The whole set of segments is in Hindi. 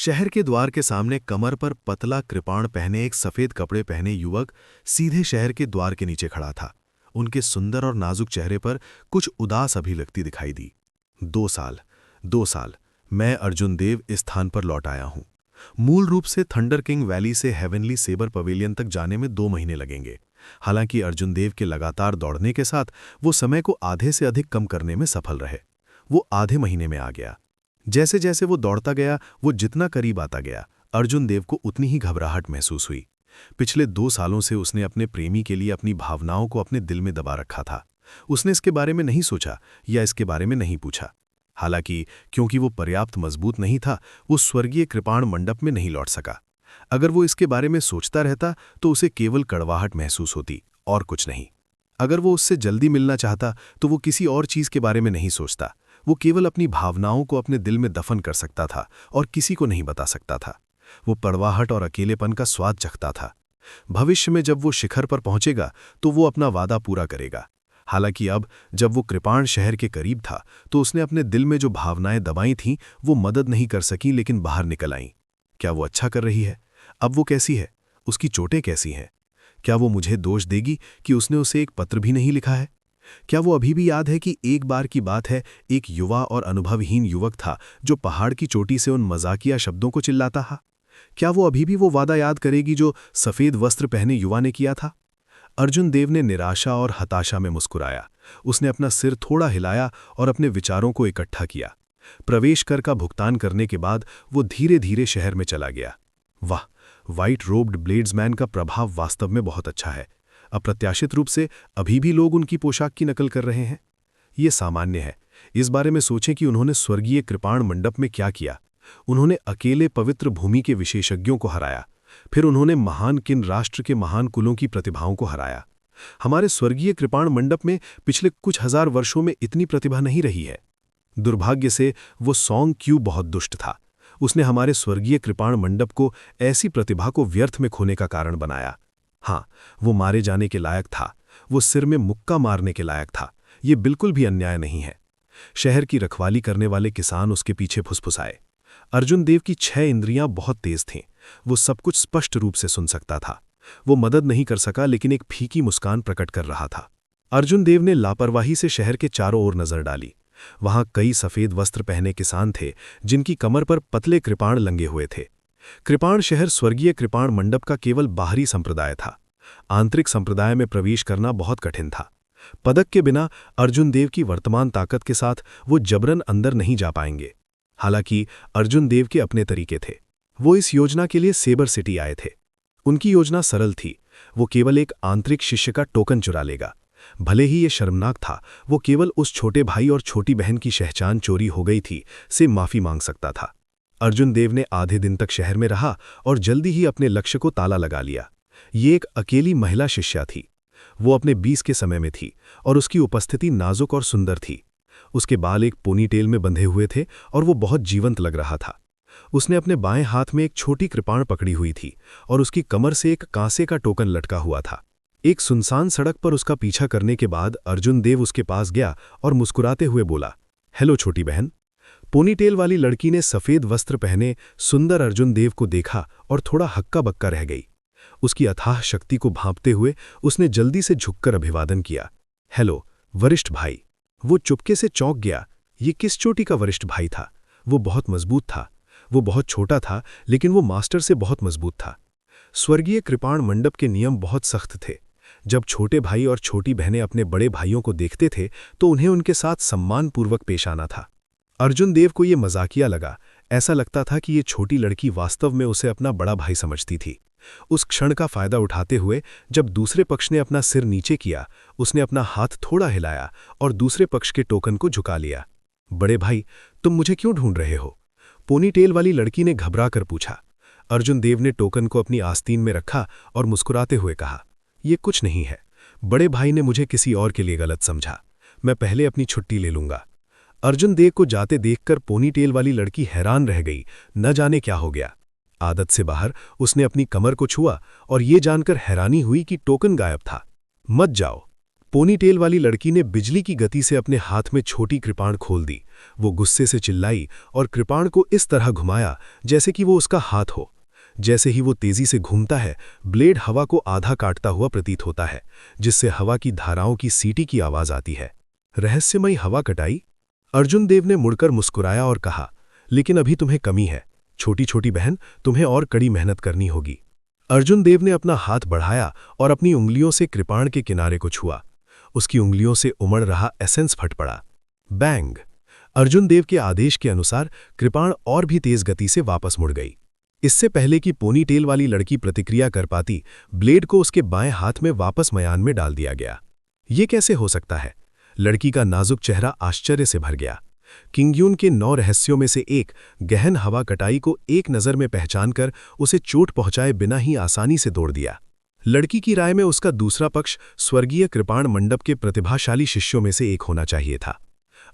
शहर के द्वार के सामने कमर पर पतला कृपाण पहने एक सफेद कपड़े पहने युवक सीधे शहर के द्वार के नीचे खड़ा था। उनके सुंदर और नाजुक चेहरे पर कुछ उदास अभिव्यक्ति दिखाई दी। 2 साल मैं अर्जुन देव इस स्थान पर लौट आया हूं। मूल रूप से थंडर किंग वैली से हेवनली सेबर पवेलियन तक जाने में 2 महीने लगेंगे। हालांकि अर्जुन देव के लगातार दौड़ने के साथ वो समय को आधे से अधिक कम करने में सफल रहे। वो आधे महीने में आ गया। जैसे जैसे वो दौड़ता गया, वो जितना करीब आता गया, अर्जुन देव को उतनी ही घबराहट महसूस हुई। पिछले 2 सालों से उसने अपने प्रेमी के लिए अपनी भावनाओं को अपने दिल में दबा रखा था। उसने इसके बारे में नहीं सोचा या इसके बारे में नहीं पूछा। हालांकि क्योंकि वो पर्याप्त मजबूत नहीं था, वो स्वर्गीय कृपाण मंडप में नहीं लौट सका। अगर वो इसके बारे में सोचता रहता तो उसे केवल कड़वाहट महसूस होती और कुछ नहीं। अगर वो उससे जल्दी मिलना चाहता तो वो किसी और चीज के बारे में नहीं सोचता। वो केवल अपनी भावनाओं को अपने दिल में दफन कर सकता था और किसी को नहीं बता सकता था। वो कड़वाहट और अकेलेपन का स्वाद चखता था। भविष्य में जब वो शिखर पर पहुंचेगा तो वो अपना वादा पूरा करेगा। हालांकि अब जब वो कृपाण शहर के करीब था तो उसने अपने दिल में जो भावनाएं दबाई थीं वो मदद नहीं कर सकीं, लेकिन बाहर निकल आईं। क्या वो अच्छा कर रही है? अब वो कैसी है? उसकी चोटें कैसी हैं? क्या वो मुझे दोष देगी कि उसने उसे एक पत्र भी नहीं लिखा है? क्या वो अभी भी याद है कि एक बार की बात है, एक युवा और अनुभवहीन युवक था जो पहाड़ की चोटी से उन मजाकिया शब्दों को चिल्लाता था? क्या वो अभी भी वो वादा याद करेगी जो सफेद वस्त्र पहने युवा ने किया था? अर्जुन देव ने निराशा और हताशा में मुस्कुराया। उसने अपना सिर थोड़ा हिलाया और अपने विचारों को इकट्ठा किया। प्रवेश कर का भुगतान करने के बाद वो धीरे धीरे शहर में चला गया। वाह, व्हाइट रोब्ड ब्लेड्समैन का प्रभाव वास्तव में बहुत अच्छा है। अप्रत्याशित रूप से अभी भी लोग उनकी पोशाक की नकल कर रहे हैं। ये सामान्य है। इस बारे में सोचें कि उन्होंने स्वर्गीय कृपाण मंडप में क्या किया। उन्होंने अकेले पवित्र भूमि के विशेषज्ञों को हराया। फिर उन्होंने महान किन राष्ट्र के महान कुलों की प्रतिभाओं को हराया। हमारे स्वर्गीय कृपाण मंडप में पिछले कुछ हजार वर्षों में इतनी प्रतिभा नहीं रही है। दुर्भाग्य से वो सॉन्ग क्यू बहुत दुष्ट था। उसने हमारे स्वर्गीय कृपाण मंडप को ऐसी प्रतिभा को व्यर्थ में खोने का कारण बनाया। हाँ, वो मारे जाने के लायक था। वो सिर में मुक्का मारने के लायक था। ये बिल्कुल भी अन्याय नहीं है। शहर की रखवाली करने वाले किसान उसके पीछे फुसफुसाए। अर्जुन देव की 6 इंद्रियां बहुत तेज थीं। वो सब कुछ स्पष्ट रूप से सुन सकता था। वो मदद नहीं कर सका, लेकिन एक फीकी मुस्कान प्रकट कर रहा था। अर्जुन देव ने लापरवाही से शहर के चारों ओर नजर डाली। वहां कई सफेद वस्त्र पहने किसान थे जिनकी कमर पर पतले कृपाण लंगे हुए थे। कृपाण शहर स्वर्गीय कृपाण मंडप का केवल बाहरी संप्रदाय था। आंतरिक संप्रदाय में प्रवेश करना बहुत कठिन था। पदक के बिना अर्जुन देव की वर्तमान ताकत के साथ वो जबरन अंदर नहीं जा पाएंगे। हालांकि अर्जुन देव के अपने तरीके थे। वो इस योजना के लिए सेबर सिटी आए थे। उनकी योजना सरल थी। वो केवल एक आंतरिक शिष्य का टोकन चुरा लेगा। भले ही ये शर्मनाक था, वो केवल उस छोटे भाई और छोटी बहन की पहचान चोरी हो गई थी से माफी मांग सकता था। अर्जुन देव ने आधे दिन तक शहर में रहा और जल्दी ही अपने लक्ष्य को ताला लगा लिया। ये एक अकेली महिला शिष्या थी। वो अपने 20 के समय में थी और उसकी उपस्थिति नाजुक और सुंदर थी। उसके बाल एक पोनीटेल में बंधे हुए थे और वो बहुत जीवंत लग रहा था। उसने अपने बाएं हाथ में एक छोटी कृपाण पकड़ी हुई थी और उसकी कमर से एक कांसे का टोकन लटका हुआ था। एक सुनसान सड़क पर उसका पीछा करने के बाद अर्जुन देव उसके पास गया और मुस्कुराते हुए बोला, हेलो छोटी बहन। पोनीटेल वाली लड़की ने सफेद वस्त्र पहने सुंदर अर्जुन देव को देखा और थोड़ा हक्का बक्का रह गई। उसकी अथाह शक्ति को भांपते हुए उसने जल्दी से झुककर अभिवादन किया, हेलो वरिष्ठ भाई। वो चुपके से चौंक गया। ये किस चोटी का वरिष्ठ भाई था? वो बहुत मजबूत था। वो बहुत छोटा था, लेकिन वो मास्टर से बहुत मजबूत था। स्वर्गीय कृपाण मंडप के नियम बहुत सख्त थे। जब छोटे भाई और छोटी बहनें अपने बड़े भाइयों को देखते थे तो उन्हें उनके साथ सम्मानपूर्वक पेश आना था। अर्जुन देव को ये मजाकिया लगा। ऐसा लगता था कि ये छोटी लड़की वास्तव में उसे अपना बड़ा भाई समझती थी। उस क्षण का फायदा उठाते हुए जब दूसरे पक्ष ने अपना सिर नीचे किया, उसने अपना हाथ थोड़ा हिलाया और दूसरे पक्ष के टोकन को झुका लिया। बड़े भाई, तुम मुझे क्यों ढूंढ रहे हो? पोनीटेल वाली लड़की ने घबरा कर पूछा। अर्जुन देव ने टोकन को अपनी आस्तीन में रखा और मुस्कुराते हुए कहा, ये कुछ नहीं है। बड़े भाई ने मुझे किसी और के लिए गलत समझा। मैं पहले अपनी छुट्टी ले लूंगा। अर्जुन देव को जाते देखकर पोनीटेल वाली लड़की हैरान रह गई। न जाने क्या हो गया। आदत से बाहर उसने अपनी कमर को छुआ और ये जानकर हैरानी हुई कि टोकन गायब था। मत जाओ। पोनीटेल वाली लड़की ने बिजली की गति से अपने हाथ में छोटी कृपाण खोल दी वो गुस्से से चिल्लाई और कृपाण को इस तरह घुमाया जैसे कि वो उसका हाथ हो। जैसे ही वो तेजी से घूमता है, ब्लेड हवा को आधा काटता हुआ प्रतीत होता है, जिससे हवा की धाराओं की सीटी की आवाज आती है। रहस्यमयी हवा कटाई? अर्जुन देव ने मुड़कर मुस्कुराया और कहा, लेकिन अभी तुम्हें कमी है छोटी छोटी बहन, तुम्हें और कड़ी मेहनत करनी होगी। अर्जुन देव ने अपना हाथ बढ़ाया और अपनी उंगलियों से कृपाण के किनारे को छुआ। उसकी उंगलियों से उमड़ रहा एसेंस फट पड़ा। बैंग! अर्जुन देव के आदेश के अनुसार कृपाण और भी तेज गति से वापस मुड़ गई। इससे पहले कि पोनी टेल वाली लड़की प्रतिक्रिया कर पाती, ब्लेड को उसके बाएं हाथ में वापस मयान में डाल दिया गया। ये कैसे हो सकता है? लड़की का नाजुक चेहरा आश्चर्य से भर गया। किंगयून के 9 रहस्यों में से एक, गहन हवा कटाई को एक नज़र में पहचानकर उसे चोट पहुंचाए बिना ही आसानी से तोड़ दिया। लड़की की राय में उसका दूसरा पक्ष स्वर्गीय कृपाण मंडप के प्रतिभाशाली शिष्यों में से एक होना चाहिए था।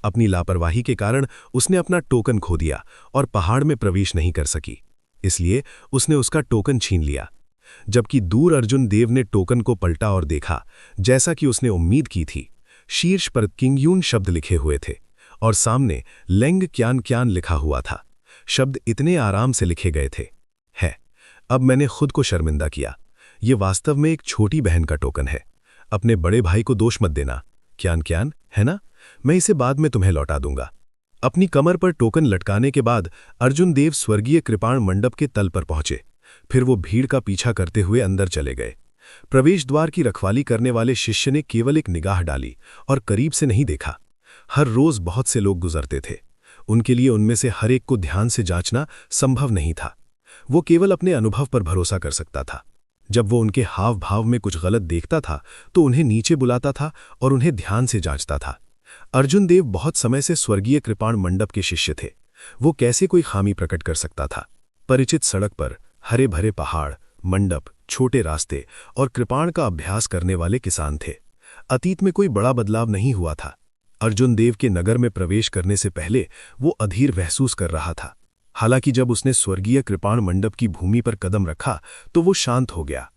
अपनी लापरवाही के कारण उसने अपना टोकन खो दिया और पहाड़ में प्रवेश नहीं कर सकी, इसलिए उसने उसका टोकन छीन लिया। जबकि दूर अर्जुन देव ने टोकन को पलटा और देखा, जैसा कि उसने उम्मीद की थी, शीर्ष पर किंगयून शब्द लिखे हुए थे और सामने लेंग क्यान क्यान लिखा हुआ था। शब्द इतने आराम से लिखे गए थे। अब मैंने खुद को शर्मिंदा किया। ये वास्तव में एक छोटी बहन का टोकन है। अपने बड़े भाई को दोष मत देना, क्यान क्यान, है ना? मैं इसे बाद में तुम्हें लौटा दूंगा। अपनी कमर पर टोकन लटकाने के बाद अर्जुन देव स्वर्गीय कृपाण मंडप के तल पर पहुंचे। फिर वो भीड़ का पीछा करते हुए अंदर चले गए। प्रवेश द्वार की रखवाली करने वाले शिष्य ने केवल एक निगाह डाली और करीब से नहीं देखा। हर रोज बहुत से लोग गुजरते थे। उनके लिए उनमें से हर एक को ध्यान से जांचना संभव नहीं था। वो केवल अपने अनुभव पर भरोसा कर सकता था। जब वो उनके हाव भाव में कुछ गलत देखता था तो उन्हें नीचे बुलाता था और उन्हें ध्यान से जांचता था। अर्जुन देव बहुत समय से स्वर्गीय कृपाण मंडप के शिष्य थे। वो कैसे कोई खामी प्रकट कर सकता था? परिचित सड़क पर हरे भरे पहाड़, मंडप, छोटे रास्ते और कृपाण का अभ्यास करने वाले किसान थे। अतीत में कोई बड़ा बदलाव नहीं हुआ था। अर्जुन देव के नगर में प्रवेश करने से पहले वो अधीर महसूस कर रहा था। हालांकि जब उसने स्वर्गीय कृपाण मंडप की भूमि पर कदम रखा तो वो शांत हो गया।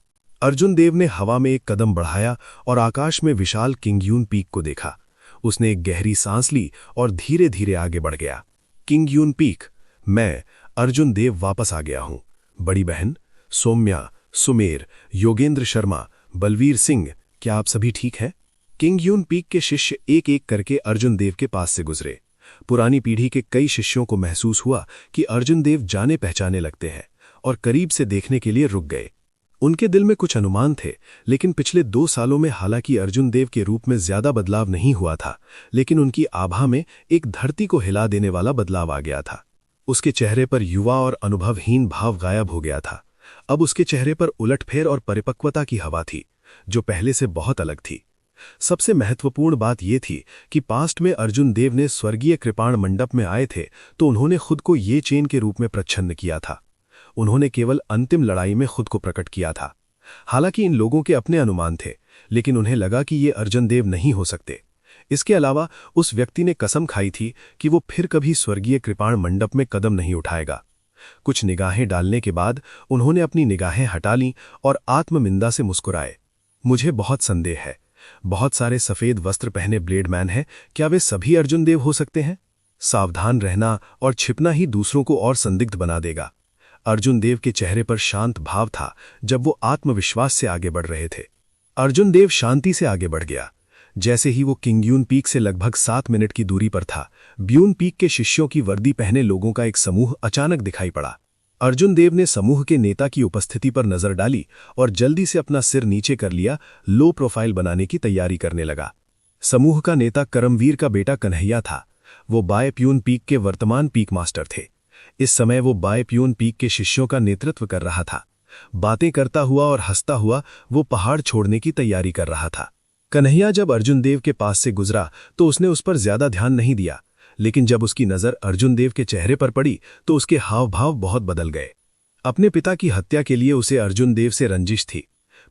अर्जुन देव ने हवा में एक कदम बढ़ाया और आकाश में विशाल किंगयून पीक को देखा। उसने एक गहरी सांस ली और धीरे धीरे आगे बढ़ गया। किंगयून पीक, मैं अर्जुन देव वापस आ गया हूं। बड़ी बहन, सौम्या, सुमेर, योगेंद्र शर्मा, बलवीर सिंह, क्या आप सभी ठीक हैं? किंगयून पीक के शिष्य एक एक करके अर्जुन देव के पास से गुजरे। पुरानी पीढ़ी के कई शिष्यों को महसूस हुआ कि अर्जुन देव जाने पहचाने लगते हैं और करीब से देखने के लिए रुक गए। उनके दिल में कुछ अनुमान थे, लेकिन पिछले 2 सालों में हालांकि अर्जुन देव के रूप में ज्यादा बदलाव नहीं हुआ था, लेकिन उनकी आभा में एक धरती को हिला देने वाला बदलाव आ गया था। उसके चेहरे पर युवा और अनुभवहीन भाव गायब हो गया था। अब उसके चेहरे पर उलटफेर और परिपक्वता की हवा थी, जो पहले से बहुत अलग थी। सबसे महत्वपूर्ण बात यह थी कि पास्ट में अर्जुन देव ने स्वर्गीय कृपाण मंडप में आए थे तो उन्होंने खुद को ये चेन के रूप में प्रच्छन्न किया था। उन्होंने केवल अंतिम लड़ाई में खुद को प्रकट किया था। हालांकि इन लोगों के अपने अनुमान थे, लेकिन उन्हें लगा कि ये अर्जुन देव नहीं हो सकते। इसके अलावा उस व्यक्ति ने कसम खाई थी कि वो फिर कभी स्वर्गीय कृपाण मंडप में कदम नहीं उठाएगा। कुछ निगाहें डालने के बाद उन्होंने अपनी निगाहें हटा लीं और आत्मनिंदा से मुस्कुराए। मुझे बहुत संदेह है। बहुत सारे सफेद वस्त्र पहने ब्लेडमैन हैं, क्या वे सभी अर्जुन देव हो सकते हैं? सावधान रहना और छिपना ही दूसरों को और संदिग्ध बना देगा। अर्जुन देव के चेहरे पर शांत भाव था जब वो आत्मविश्वास से आगे बढ़ रहे थे। अर्जुन देव शांति से आगे बढ़ गया। जैसे ही वो किंगयून पीक से लगभग 7 मिनट की दूरी पर था, ब्यून पीक के शिष्यों की वर्दी पहने लोगों का एक समूह अचानक दिखाई पड़ा। अर्जुन देव ने समूह के नेता की उपस्थिति पर नजर डाली और जल्दी से अपना सिर नीचे कर लिया, लो प्रोफाइल बनाने की तैयारी करने लगा। समूह का नेता करमवीर का बेटा कन्हैया था। वो बाय प्यून पीक के वर्तमान पीक मास्टर थे। इस समय वो बाय प्यून पीक के शिष्यों का नेतृत्व कर रहा था। बातें करता हुआ और हंसता हुआ वो पहाड़ छोड़ने की तैयारी कर रहा था। कन्हैया जब अर्जुन देव के पास से गुजरा तो उसने उस पर ज्यादा ध्यान नहीं दिया, लेकिन जब उसकी नजर अर्जुन देव के चेहरे पर पड़ी तो उसके हाव भाव बहुत बदल गए। अपने पिता की हत्या के लिए उसे अर्जुन देव से रंजिश थी।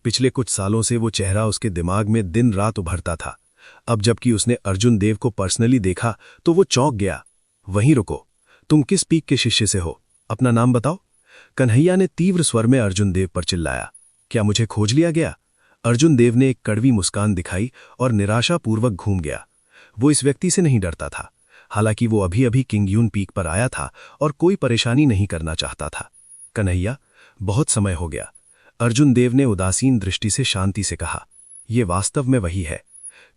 पिछले कुछ सालों से वो चेहरा उसके दिमाग में दिन रात उभरता था। अब जबकि उसने अर्जुन देव को पर्सनली देखा तो वो चौंक गया। वहीं रुको, तुम किस पीक के शिष्य से हो? अपना नाम बताओ। कन्हैया ने तीव्र स्वर में अर्जुन देव पर चिल्लाया। क्या मुझे खोज लिया गया? अर्जुन देव ने एक कड़वी मुस्कान दिखाई और निराशापूर्वक घूम गया। वो इस व्यक्ति से नहीं डरता था। हालांकि वो अभी अभी किंगयून पीक पर आया था और कोई परेशानी नहीं करना चाहता था। कन्हैया, बहुत समय हो गया। अर्जुन देव ने उदासीन दृष्टि से शांति से कहा। ये वास्तव में वही है।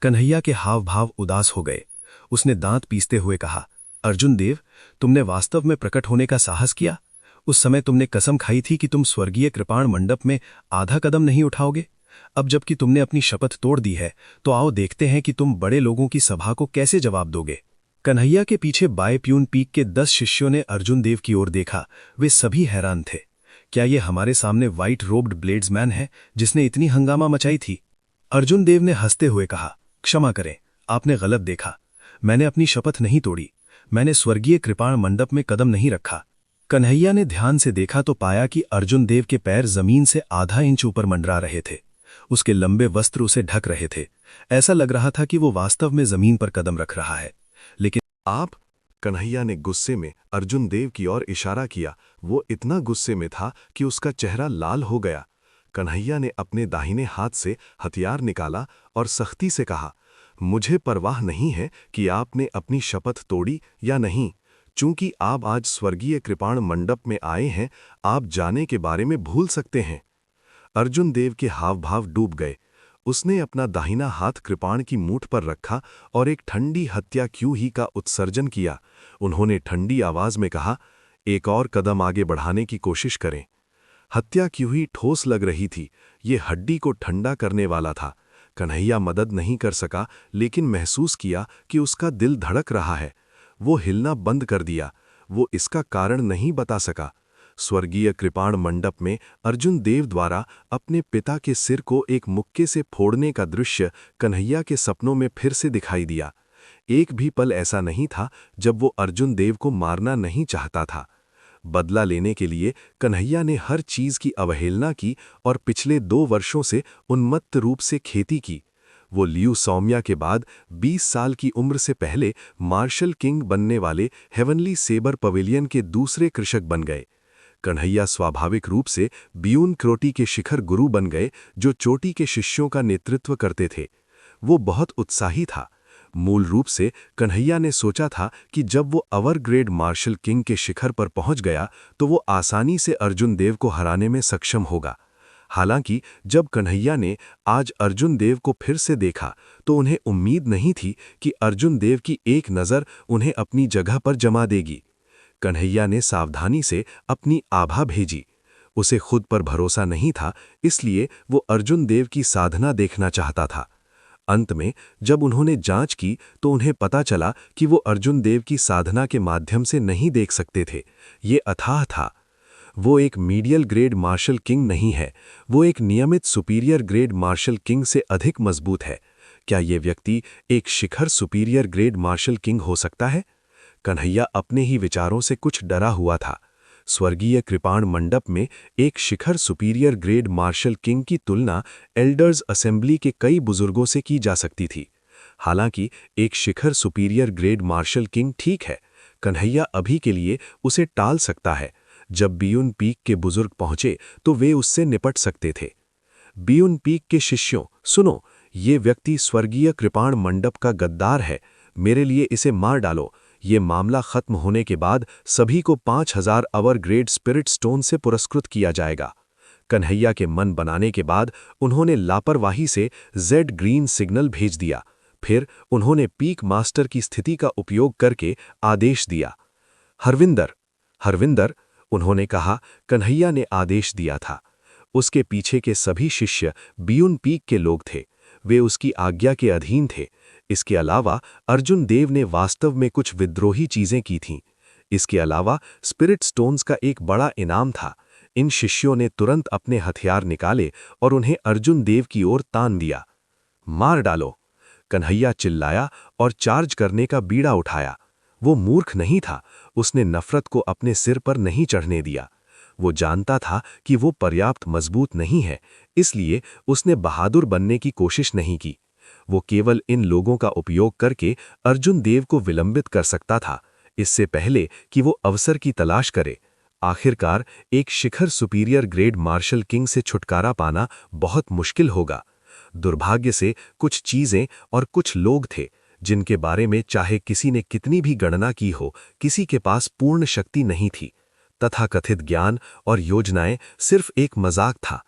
कन्हैया के हाव भाव उदास हो गए। उसने दांत पीसते हुए कहा, अर्जुन देव, तुमने वास्तव में प्रकट होने का साहस किया? उस समय तुमने कसम खाई थी कि तुम स्वर्गीय कृपाण मंडप में आधा कदम नहीं उठाओगे। अब जबकि तुमने अपनी शपथ तोड़ दी है, तो आओ देखते हैं कि तुम बड़े लोगों की सभा को कैसे जवाब दोगे। कन्हैया के पीछे बाय प्यून पीक के 10 शिष्यों ने अर्जुन देव की ओर देखा। वे सभी हैरान थे। क्या ये हमारे सामने व्हाइट रोब्ड ब्लेड्समैन है जिसने इतनी हंगामा मचाई थी? अर्जुन देव ने हंसते हुए कहा, क्षमा करें, आपने गलत देखा। मैंने अपनी शपथ नहीं तोड़ी। मैंने स्वर्गीय कृपाण मंडप में कदम नहीं रखा। कन्हैया ने ध्यान से देखा तो पाया कि अर्जुन देव के पैर जमीन से आधा इंच ऊपर मंडरा रहे थे। उसके लंबे वस्त्र उसे ढक रहे थे। ऐसा लग रहा था कि वो वास्तव में जमीन पर कदम रख रहा है। लेकिन आप? कन्हैया ने गुस्से में अर्जुन देव की ओर इशारा किया। वो इतना गुस्से में था कि उसका चेहरा लाल हो गया। कन्हैया ने अपने दाहिने हाथ से हथियार निकाला और सख्ती से कहा, मुझे परवाह नहीं है कि आपने अपनी शपथ तोड़ी या नहीं। चूंकि आप आज स्वर्गीय कृपाण मंडप में आए हैं, आप जाने के बारे में भूल सकते हैं। अर्जुन देव के हाव भाव डूब गए। उसने अपना दाहिना हाथ कृपाण की मूठ पर रखा और एक ठंडी हत्या क्यों ही का उत्सर्जन किया। उन्होंने ठंडी आवाज में कहा, एक और कदम आगे बढ़ाने की कोशिश करें। हत्या क्यों ही ठोस लग रही थी। ये हड्डी को ठंडा करने वाला था। कन्हैया मदद नहीं कर सका, लेकिन महसूस किया कि उसका दिल धड़क रहा है। वो हिलना बंद कर दिया। वो इसका कारण नहीं बता सका। स्वर्गीय कृपाण मंडप में अर्जुन देव द्वारा अपने पिता के सिर को एक मुक्के से फोड़ने का दृश्य कन्हैया के सपनों में फिर से दिखाई दिया। एक भी पल ऐसा नहीं था जब वो अर्जुन देव को मारना नहीं चाहता था। बदला लेने के लिए कन्हैया ने हर चीज की अवहेलना की और पिछले 2 वर्षों से उन्मत्त रूप से खेती की। वो लियू सौम्या के बाद 20 साल की उम्र से पहले मार्शल किंग बनने वाले हेवनली सेबर पवेलियन के दूसरे कृषक बन गए। कन्हैया स्वाभाविक रूप से बियून क्रोटी के शिखर गुरु बन गए, जो चोटी के शिष्यों का नेतृत्व करते थे। वो बहुत उत्साही था। मूल रूप से कन्हैया ने सोचा था कि जब वो अवर ग्रेड मार्शल किंग के शिखर पर पहुंच गया तो वो आसानी से अर्जुन देव को हराने में सक्षम होगा। हालांकि जब कन्हैया ने आज अर्जुन देव को फिर से देखा तो उन्हें उम्मीद नहीं थी कि अर्जुन देव की एक नज़र उन्हें अपनी जगह पर जमा देगी। कन्हैया ने सावधानी से अपनी आभा भेजी। उसे खुद पर भरोसा नहीं था, इसलिए वो अर्जुन देव की साधना देखना चाहता था। अंत में जब उन्होंने जांच की तो उन्हें पता चला कि वो अर्जुन देव की साधना के माध्यम से नहीं देख सकते थे। ये अथाह था। वो एक मीडियल ग्रेड मार्शल किंग नहीं है। वो एक नियमित सुपीरियर ग्रेड मार्शल किंग से अधिक मजबूत है। क्या ये व्यक्ति एक शिखर सुपीरियर ग्रेड मार्शल किंग हो सकता है? कन्हैया अपने ही विचारों से कुछ डरा हुआ था। स्वर्गीय कृपाण मंडप में एक शिखर सुपीरियर ग्रेड मार्शल किंग की तुलना एल्डर्स असेंबली के कई बुजुर्गों से की जा सकती थी। हालांकि एक शिखर सुपीरियर ग्रेड मार्शल किंग ठीक है। कन्हैया अभी के लिए उसे टाल सकता है। जब बियून पीक के बुजुर्ग पहुंचे तो वे उससे निपट सकते थे। बियून पीक के शिष्यों, सुनो, ये व्यक्ति स्वर्गीय कृपाण मंडप का गद्दार है। मेरे लिए इसे मार डालो। ये मामला खत्म होने के बाद सभी को 5000 अवर ग्रेड स्पिरिट स्टोन से पुरस्कृत किया जाएगा। कन्हैया के मन बनाने के बाद उन्होंने लापरवाही से जेड ग्रीन सिग्नल भेज दिया। फिर उन्होंने पीक मास्टर की स्थिति का उपयोग करके आदेश दिया। हरविंदर, हरविंदर, उन्होंने कहा। कन्हैया ने आदेश दिया था। उसके पीछे के सभी शिष्य बियून पीक के लोग थे। वे उसकी आज्ञा के अधीन थे। इसके अलावा अर्जुन देव ने वास्तव में कुछ विद्रोही चीजें की थीं। इसके अलावा स्पिरिट स्टोन्स का एक बड़ा इनाम था। इन शिष्यों ने तुरंत अपने हथियार निकाले और उन्हें अर्जुन देव की ओर तान दिया। मार डालो, कन्हैया चिल्लाया और चार्ज करने का बीड़ा उठाया। वो मूर्ख नहीं था। उसने नफरत को अपने सिर पर नहीं चढ़ने दिया। वो जानता था कि वो पर्याप्त मजबूत नहीं है, इसलिए उसने बहादुर बनने की कोशिश नहीं की। वो केवल इन लोगों का उपयोग करके अर्जुन देव को विलंबित कर सकता था, इससे पहले कि वो अवसर की तलाश करे। आखिरकार एक शिखर सुपीरियर ग्रेड मार्शल किंग से छुटकारा पाना बहुत मुश्किल होगा। दुर्भाग्य से कुछ चीजें और कुछ लोग थे जिनके बारे में चाहे किसी ने कितनी भी गणना की हो, किसी के पास पूर्ण शक्ति नहीं थी। तथाकथित ज्ञान और योजनाएं सिर्फ एक मजाक था।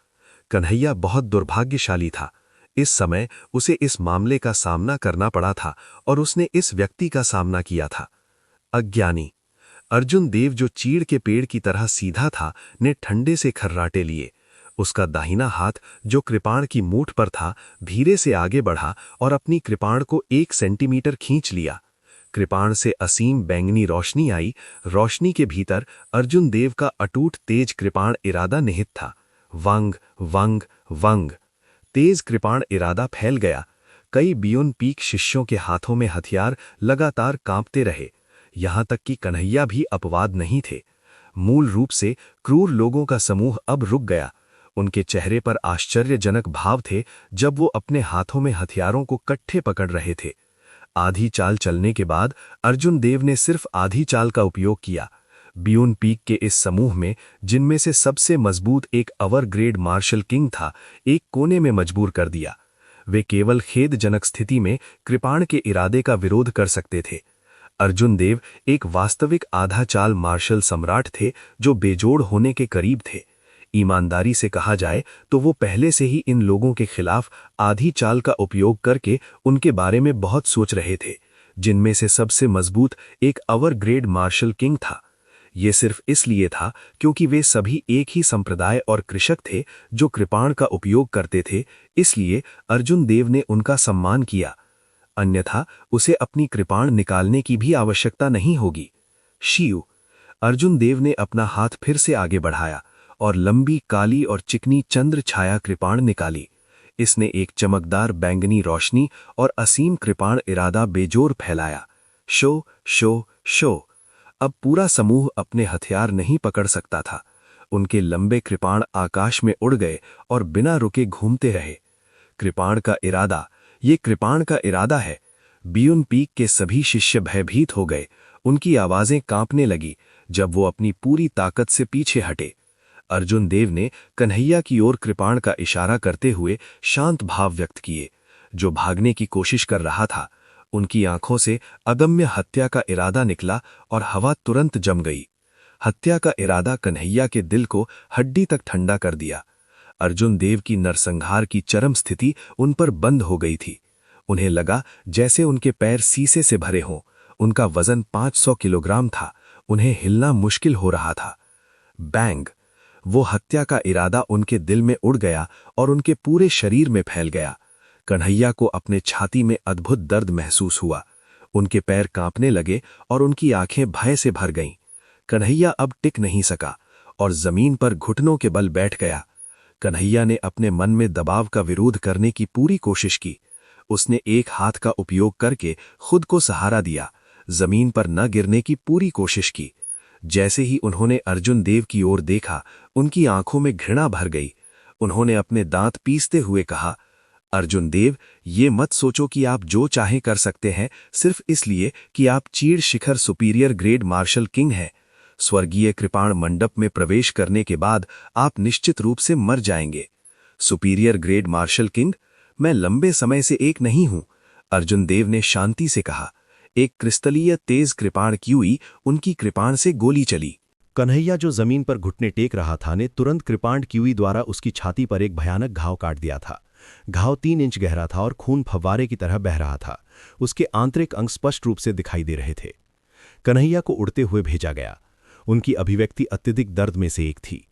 कन्हैया बहुत दुर्भाग्यशाली था। इस समय उसे इस मामले का सामना करना पड़ा था और उसने इस व्यक्ति का सामना किया था। अज्ञानी अर्जुन देव, जो चीड़ के पेड़ की तरह सीधा था, ने ठंडे से खर्राटे लिए। उसका दाहिना हाथ, जो कृपाण की मूठ पर था, धीरे से आगे बढ़ा और अपनी कृपाण को 1 सेंटीमीटर खींच लिया। कृपाण से असीम बैंगनी रोशनी आई। रोशनी के भीतर अर्जुन देव का अटूट तेज कृपाण इरादा निहित था। वंग वंग वंग। तेज कृपाण इरादा फैल गया। कई बियोन पीक शिष्यों के हाथों में हथियार लगातार कांपते रहे। यहां तक कि कन्हैया भी अपवाद नहीं थे। मूल रूप से क्रूर लोगों का समूह अब रुक गया। उनके चेहरे पर आश्चर्यजनक भाव थे जब वो अपने हाथों में हथियारों को कट्ठे पकड़ रहे थे। आधी चाल चलने के बाद अर्जुन देव ने सिर्फ आधी चाल का उपयोग किया। बियून पीक के इस समूह में, जिनमें से सबसे मजबूत एक अवर ग्रेड मार्शल किंग था, एक कोने में मजबूर कर दिया। वे केवल खेदजनक स्थिति में कृपाण के इरादे का विरोध कर सकते थे। अर्जुन देव एक वास्तविक आधा चाल मार्शल सम्राट थे, जो बेजोड़ होने के करीब थे। ईमानदारी से कहा जाए तो वो पहले से ही इन लोगों के खिलाफ आधी चाल का उपयोग करके उनके बारे में बहुत सोच रहे थे, जिनमें से सबसे मजबूत एक अवर ग्रेड मार्शल किंग था। ये सिर्फ इसलिए था क्योंकि वे सभी एक ही संप्रदाय और कृषक थे जो कृपाण का उपयोग करते थे, इसलिए अर्जुन देव ने उनका सम्मान किया। अन्यथा उसे अपनी कृपाण निकालने की भी आवश्यकता नहीं होगी। शिव अर्जुन देव ने अपना हाथ फिर से आगे बढ़ाया और लंबी काली और चिकनी चंद्र छाया कृपाण निकाली। इसने एक चमकदार बैंगनी रोशनी और असीम कृपाण इरादा बेजोर फैलाया। Show show show. अब पूरा समूह अपने हथियार नहीं पकड़ सकता था। उनके लंबे कृपाण आकाश में उड़ गए और बिना रुके घूमते रहे। कृपाण का इरादा, ये कृपाण का इरादा है। बियून पीक के सभी शिष्य भयभीत हो गए। उनकी आवाजें कांपने लगी जब वो अपनी पूरी ताकत से पीछे हटे। अर्जुन देव ने कन्हैया की ओर कृपाण का इशारा करते हुए शांत भाव व्यक्त किए। जो भागने की कोशिश कर रहा था, उनकी आंखों से अदम्य हत्या का इरादा निकला और हवा तुरंत जम गई। हत्या का इरादा कन्हैया के दिल को हड्डी तक ठंडा कर दिया। अर्जुन देव की नरसंहार की चरम स्थिति उन पर बंद हो गई थी। उन्हें लगा जैसे उनके पैर सीसे से भरे हों। उनका वजन 500 किलोग्राम था। उन्हें हिलना मुश्किल हो रहा था। बैंग। वो हत्या का इरादा उनके दिल में उड़ गया और उनके पूरे शरीर में फैल गया। कन्हैया को अपने छाती में अद्भुत दर्द महसूस हुआ। उनके पैर कांपने लगे और उनकी आंखें भय से भर गईं। कन्हैया अब टिक नहीं सका और जमीन पर घुटनों के बल बैठ गया। कन्हैया ने अपने मन में दबाव का विरोध करने की पूरी कोशिश की। उसने एक हाथ का उपयोग करके खुद को सहारा दिया, जमीन पर न गिरने की पूरी कोशिश की। जैसे ही उन्होंने अर्जुन देव की ओर देखा, उनकी आंखों में घृणा भर गई। उन्होंने अपने दांत पीसते हुए कहा, अर्जुन देव, ये मत सोचो कि आप जो चाहें कर सकते हैं सिर्फ इसलिए कि आप चीड़ शिखर सुपीरियर ग्रेड मार्शल किंग हैं। स्वर्गीय कृपाण मंडप में प्रवेश करने के बाद आप निश्चित रूप से मर जाएंगे। सुपीरियर ग्रेड मार्शल किंग, मैं लंबे समय से एक नहीं हूं, अर्जुन देव ने शांति से कहा। एक क्रिस्टलीय तेज कृपाण क्यूई उनकी कृपाण से गोली चली। कन्हैया, जो जमीन पर घुटने टेक रहा था, ने तुरंत कृपाण क्यूई द्वारा उसकी छाती पर एक भयानक घाव काट दिया था। घाव 3 इंच गहरा था और खून फव्वारे की तरह बह रहा था। उसके आंतरिक अंग स्पष्ट रूप से दिखाई दे रहे थे। कन्हैया को उड़ते हुए भेजा गया। उनकी अभिव्यक्ति अत्यधिक दर्द में से एक थी।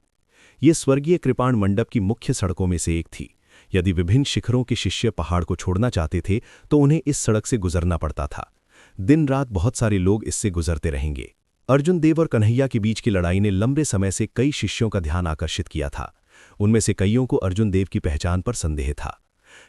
ये स्वर्गीय कृपाण मंडप की मुख्य सड़कों में से एक थी। यदि विभिन्न शिखरों के शिष्य पहाड़ को छोड़ना चाहते थे तो उन्हें इस सड़क से गुजरना पड़ता था। दिन रात बहुत सारे लोग इससे गुजरते रहेंगे। अर्जुन देव और कन्हैया के बीच की लड़ाई ने लंबे समय से कई शिष्यों का ध्यान आकर्षित किया था। उनमें से कईयों को अर्जुन देव की पहचान पर संदेह था।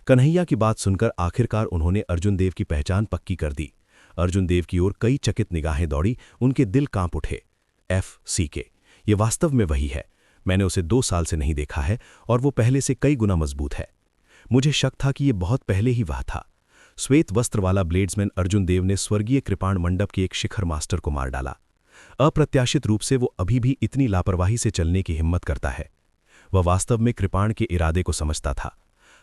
कन्हैया की बात सुनकर आखिरकार उन्होंने अर्जुन देव की पहचान पक्की कर दी। अर्जुन देव की ओर कई चकित निगाहें दौड़ी। उनके दिल कांप उठे। FCK, ये वास्तव में वही है। मैंने उसे 2 साल से नहीं देखा है और वो पहले से कई गुना मजबूत है। मुझे शक था कि ये बहुत पहले ही वह था। श्वेत वस्त्र वाला ब्लेड्समैन अर्जुन देव ने स्वर्गीय कृपाण मंडप के एक शिखर मास्टर को मार डाला। अप्रत्याशित रूप से वो अभी भी इतनी लापरवाही से चलने की हिम्मत करता है। वह वास्तव में कृपाण के इरादे को समझता था।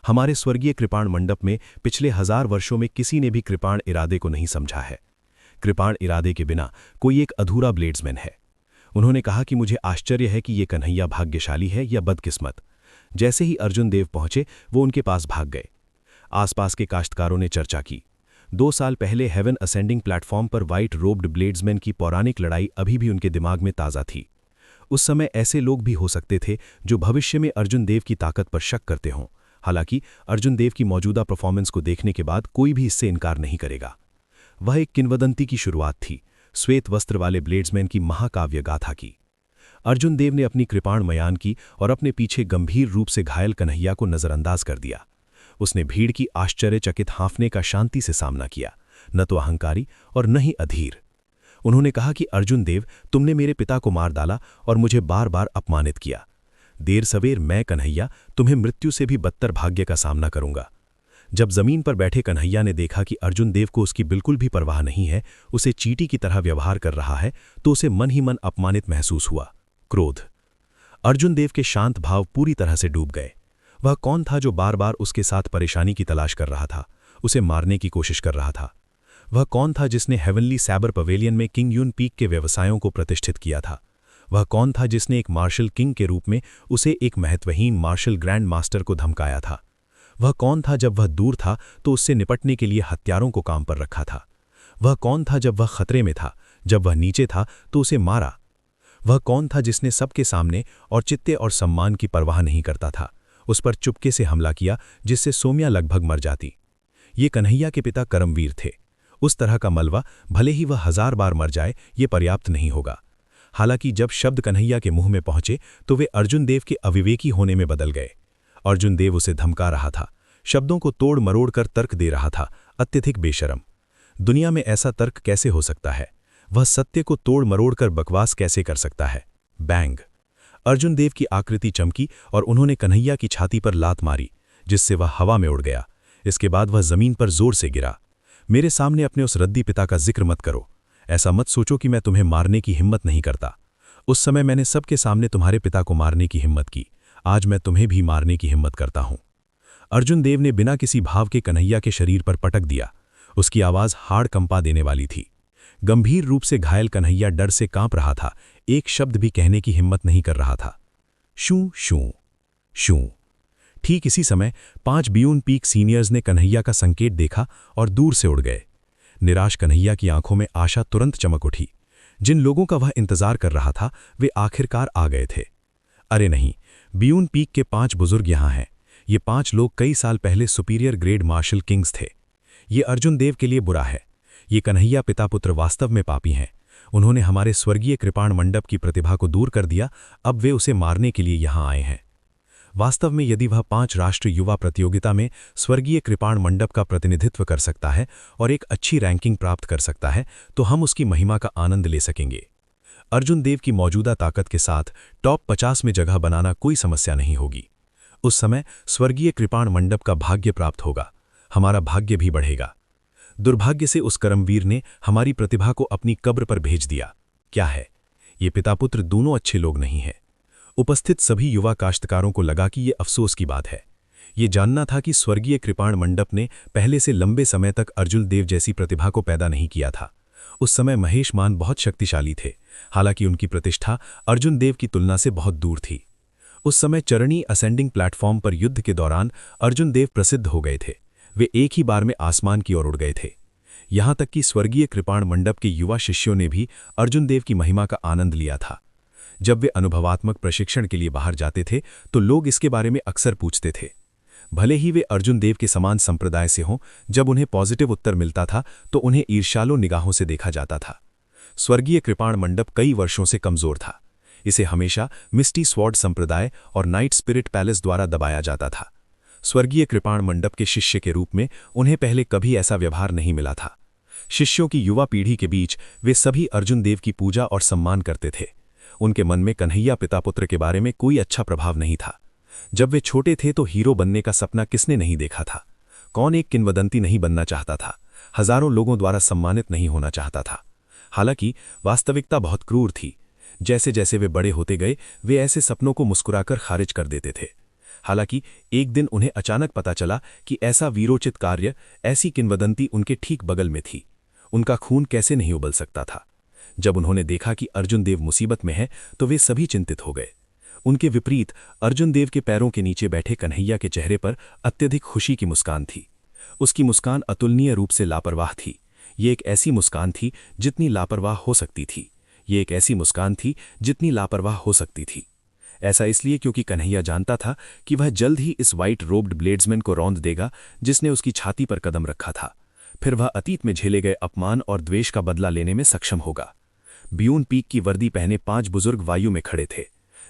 हमारे स्वर्गीय कृपाण मंडप में पिछले 1000 वर्षों में किसी ने भी कृपाण इरादे को नहीं समझा है। कृपाण इरादे के बिना कोई एक अधूरा ब्लेड्समैन है। उन्होंने कहा कि मुझे आश्चर्य है कि ये कन्हैया भाग्यशाली है या बदकिस्मत। जैसे ही अर्जुन देव पहुंचे वो उनके पास भाग गए। आसपास के काश्तकारों ने चर्चा की। 2 साल पहले हेवन असेंडिंग प्लेटफॉर्म पर व्हाइट रोब्ड ब्लेड्समैन की पौराणिक लड़ाई अभी भी उनके दिमाग में ताज़ा थी। उस समय ऐसे लोग भी हो सकते थे जो भविष्य में अर्जुन देव की ताकत पर शक करते हों। हालांकि अर्जुन देव की मौजूदा परफॉर्मेंस को देखने के बाद कोई भी इससे इनकार नहीं करेगा। वह एक किंवदंती की शुरुआत थी, श्वेत वस्त्र वाले ब्लेड्समैन की महाकाव्य गाथा की। अर्जुन देव ने अपनी कृपाण मयान की और अपने पीछे गंभीर रूप से घायल कन्हैया को नजरअंदाज कर दिया। उसने भीड़ की आश्चर्यचकित हांफने का शांति से सामना किया, न तो अहंकारी और न ही अधीर। उन्होंने कहा कि अर्जुन देव, तुमने मेरे पिता को मार डाला और मुझे बार बार अपमानित किया। देर सवेर मैं कन्हैया तुम्हें मृत्यु से भी बदतर भाग्य का सामना करूंगा। जब जमीन पर बैठे कन्हैया ने देखा कि अर्जुन देव को उसकी बिल्कुल भी परवाह नहीं है, उसे चींटी की तरह व्यवहार कर रहा है, तो उसे मन ही मन अपमानित महसूस हुआ। क्रोध। अर्जुन देव के शांत भाव पूरी तरह से डूब गए। वह कौन था जो बार बार उसके साथ परेशानी की तलाश कर रहा था, उसे मारने की कोशिश कर रहा था? वह कौन था जिसने हेवनली सैबर पवेलियन में किंग यून पीक के व्यवसायों को प्रतिष्ठित किया था? वह कौन था जिसने एक मार्शल किंग के रूप में उसे एक महत्वहीन मार्शल ग्रैंड मास्टर को धमकाया था? वह कौन था जब वह दूर था तो उससे निपटने के लिए हथियारों को काम पर रखा था? वह कौन था जब वह खतरे में था, जब वह नीचे था तो उसे मारा? वह कौन था जिसने सबके सामने और चित्ते और सम्मान की परवाह नहीं करता था, उस पर चुपके से हमला किया जिससे सोम्या लगभग मर जाती? ये कन्हैया के पिता करमवीर थे। उस तरह का मलबा भले ही वह 1000 बार मर जाए, ये पर्याप्त नहीं होगा। हालांकि जब शब्द कन्हैया के मुंह में पहुंचे तो वे अर्जुन देव के अविवेकी होने में बदल गए। अर्जुन देव उसे धमका रहा था, शब्दों को तोड़ मरोड़ कर तर्क दे रहा था, अत्यधिक बेशरम। दुनिया में ऐसा तर्क कैसे हो सकता है? वह सत्य को तोड़ मरोड़ कर बकवास कैसे कर सकता है? बैंग। अर्जुन देव की आकृति चमकी और उन्होंने कन्हैया की छाती पर लात मारी, जिससे वह हवा में उड़ गया। इसके बाद वह जमीन पर जोर से गिरा। मेरे सामने अपने उस रद्दी पिता का जिक्र मत करो। ऐसा मत सोचो कि मैं तुम्हें मारने की हिम्मत नहीं करता। उस समय मैंने सबके सामने तुम्हारे पिता को मारने की हिम्मत की, आज मैं तुम्हें भी मारने की हिम्मत करता हूं। अर्जुन देव ने बिना किसी भाव के कन्हैया के शरीर पर पटक दिया। उसकी आवाज हाड़ कंपा देने वाली थी। गंभीर रूप से घायल कन्हैया डर से कांप रहा था, एक शब्द भी कहने की हिम्मत नहीं कर रहा था। शू शू शू। ठीक इसी समय 5 बियून पीक सीनियर्स ने कन्हैया का संकेत देखा और दूर से उड़ गए। निराश कन्हैया की आंखों में आशा तुरंत चमक उठी। जिन लोगों का वह इंतजार कर रहा था वे आखिरकार आ गए थे। अरे नहीं, बियून पीक के 5 बुजुर्ग यहां हैं। ये 5 लोग कई साल पहले सुपीरियर ग्रेड मार्शल किंग्स थे। ये अर्जुन देव के लिए बुरा है। ये कन्हैया पिता पुत्र वास्तव में पापी हैं। उन्होंने हमारे स्वर्गीय कृपाण मंडप की प्रतिभा को दूर कर दिया, अब वे उसे मारने के लिए यहां आए हैं। वास्तव में यदि वह 5 राष्ट्रीय युवा प्रतियोगिता में स्वर्गीय कृपाण मंडप का प्रतिनिधित्व कर सकता है और एक अच्छी रैंकिंग प्राप्त कर सकता है तो हम उसकी महिमा का आनंद ले सकेंगे। अर्जुन देव की मौजूदा ताकत के साथ टॉप 50 में जगह बनाना कोई समस्या नहीं होगी। उस समय स्वर्गीय कृपाण मंडप का भाग्य प्राप्त होगा, हमारा भाग्य भी बढ़ेगा। दुर्भाग्य से उस करमवीर ने हमारी प्रतिभा को अपनी कब्र पर भेज दिया। क्या है? ये पिता पुत्र दोनों अच्छे लोग नहीं हैं। उपस्थित सभी युवा काश्तकारों को लगा कि ये अफसोस की बात है। ये जानना था कि स्वर्गीय कृपाण मंडप ने पहले से लंबे समय तक अर्जुन देव जैसी प्रतिभा को पैदा नहीं किया था। उस समय महेश मान बहुत शक्तिशाली थे, हालांकि उनकी प्रतिष्ठा अर्जुन देव की तुलना से बहुत दूर थी। उस समय चरणी असेंडिंग प्लेटफॉर्म पर युद्ध के दौरान अर्जुन देव प्रसिद्ध हो गए थे। वे एक ही बार में आसमान की ओर उड़ गए थे। यहां तक कि स्वर्गीय कृपाण मंडप के युवा शिष्यों ने भी अर्जुन देव की महिमा का आनंद लिया था। जब वे अनुभवात्मक प्रशिक्षण के लिए बाहर जाते थे तो लोग इसके बारे में अक्सर पूछते थे। भले ही वे अर्जुन देव के समान संप्रदाय से हों, जब उन्हें पॉजिटिव उत्तर मिलता था तो उन्हें ईर्ष्यालु निगाहों से देखा जाता था। स्वर्गीय कृपाण मंडप कई वर्षों से कमजोर था। इसे हमेशा मिस्टी स्वॉर्ड संप्रदाय और नाइट स्पिरिट पैलेस द्वारा दबाया जाता था। स्वर्गीय कृपाण मंडप के शिष्य के रूप में उन्हें पहले कभी ऐसा व्यवहार नहीं मिला था। शिष्यों की युवा पीढ़ी के बीच वे सभी अर्जुन देव की पूजा और सम्मान करते थे। उनके मन में कन्हैया पिता पुत्र के बारे में कोई अच्छा प्रभाव नहीं था। जब वे छोटे थे तो हीरो बनने का सपना किसने नहीं देखा था? कौन एक किंवदंती नहीं बनना चाहता था? हजारों लोगों द्वारा सम्मानित नहीं होना चाहता था? हालांकि वास्तविकता बहुत क्रूर थी। जैसे जैसे वे बड़े होते गए वे ऐसे सपनों को मुस्कुराकर खारिज कर देते थे। हालांकि एक दिन उन्हें अचानक पता चला कि ऐसा वीरोचित कार्य, ऐसी किंवदंती उनके ठीक बगल में थी। उनका खून कैसे नहीं उबल सकता था। जब उन्होंने देखा कि अर्जुन देव मुसीबत में है तो वे सभी चिंतित हो गए। उनके विपरीत अर्जुन देव के पैरों के नीचे बैठे कन्हैया के चेहरे पर अत्यधिक खुशी की मुस्कान थी। उसकी मुस्कान अतुलनीय रूप से लापरवाह थी। ये एक ऐसी मुस्कान थी जितनी लापरवाह हो सकती थी। ये एक ऐसी मुस्कान थी जितनी लापरवाह हो सकती थी। ऐसा इसलिए क्योंकि कन्हैया जानता था कि वह जल्द ही इस व्हाइट रोब्ड ब्लेड्समैन को रौंद देगा जिसने उसकी छाती पर कदम रखा था। फिर वह अतीत में झेले गए अपमान और द्वेष का बदला लेने में सक्षम होगा। ब्यून पीक की वर्दी पहने 5 बुजुर्ग वायु में खड़े थे।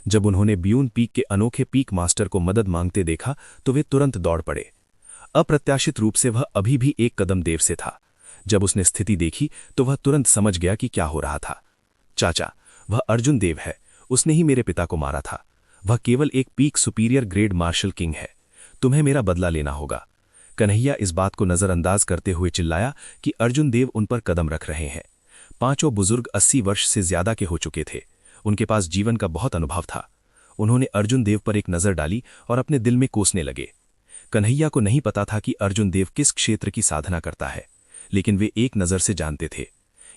जब उन्होंने ब्यून पीक के अनोखे पीक मास्टर को मदद मांगते देखा तो वे तुरंत दौड़ पड़े। अप्रत्याशित रूप से वह अभी भी एक कदम देर से था। जब उसने स्थिति देखी तो वह तुरंत समझ गया कि क्या हो रहा था। चाचा, वह अर्जुन देव है। उसने ही मेरे पिता को मारा था। वह केवल एक peak superior grade martial king है। तुम्हें मेरा बदला लेना होगा। कन्हैया इस बात को नजरअंदाज करते हुए चिल्लाया कि अर्जुन देव उन पर कदम रख रहे हैं। पांचों बुजुर्ग 80 वर्ष से ज्यादा के हो चुके थे। उनके पास जीवन का बहुत अनुभव था। उन्होंने अर्जुन देव पर एक नजर डाली और अपने दिल में कोसने लगे। कन्हैया को नहीं पता था कि अर्जुन देव किस क्षेत्र की साधना करता है, लेकिन वे एक नजर से जानते थे।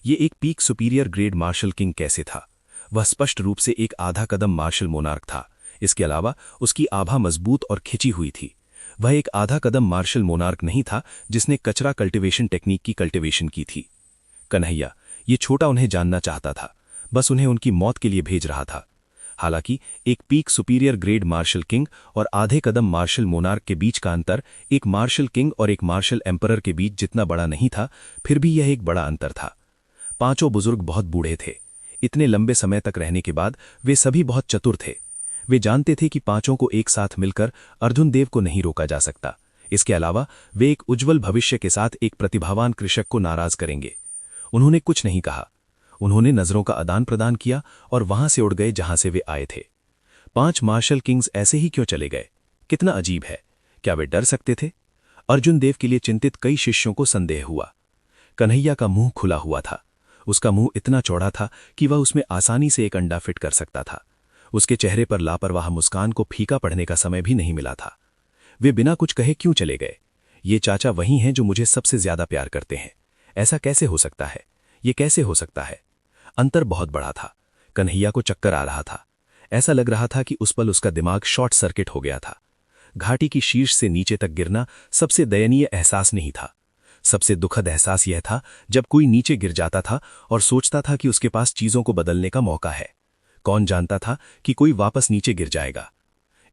ये एक peak superior grade martial king कैसे था। वह स्पष्ट रूप से एक आधा कदम मार्शल मोनार्क था। इसके अलावा उसकी आभा मजबूत और खिंची हुई थी। वह एक आधा कदम मार्शल मोनार्क नहीं था जिसने कचरा कल्टीवेशन टेक्निक की कल्टीवेशन की थी। कन्हैया, ये छोटा उन्हें जानना चाहता था, बस उन्हें उनकी मौत के लिए भेज रहा था। हालांकि एक peak superior grade martial king और आधे कदम मार्शल मोनार्क के बीच का अंतर एक मार्शल किंग और एक मार्शल एम्परर के बीच जितना बड़ा नहीं था, फिर भी यह एक बड़ा अंतर था। पांचों बुजुर्ग बहुत बूढ़े थे। इतने लंबे समय तक रहने के बाद वे सभी बहुत चतुर थे। वे जानते थे कि पांचों को एक साथ मिलकर अर्जुन देव को नहीं रोका जा सकता। इसके अलावा वे एक उज्जवल भविष्य के साथ एक प्रतिभावान कृषक को नाराज करेंगे। उन्होंने कुछ नहीं कहा। उन्होंने नजरों का आदान प्रदान किया और वहां से उड़ गए जहां से वे आए थे। 5 मार्शल किंग्स ऐसे ही क्यों चले गए? कितना अजीब है। क्या वे डर सकते थे? अर्जुन देव के लिए चिंतित कई शिष्यों को संदेह हुआ। कन्हैया का मुंह खुला हुआ था। उसका मुंह इतना चौड़ा था कि वह उसमें आसानी से एक अंडा फिट कर सकता था। उसके चेहरे पर लापरवाह मुस्कान को फीका पड़ने का समय भी नहीं मिला था। वे बिना कुछ कहे क्यों चले गए? ये चाचा वही हैं जो मुझे सबसे ज्यादा प्यार करते हैं। ऐसा कैसे हो सकता है? ये कैसे हो सकता है? अंतर बहुत बड़ा था। कन्हैया को चक्कर आ रहा था। ऐसा लग रहा था कि उस पल उसका दिमाग शॉर्ट सर्किट हो गया था। घाटी की शीर्ष से नीचे तक गिरना सबसे दयनीय एहसास नहीं था। सबसे दुखद एहसास यह था जब कोई नीचे गिर जाता था और सोचता था कि उसके पास चीजों को बदलने का मौका है। कौन जानता था कि कोई वापस नीचे गिर जाएगा?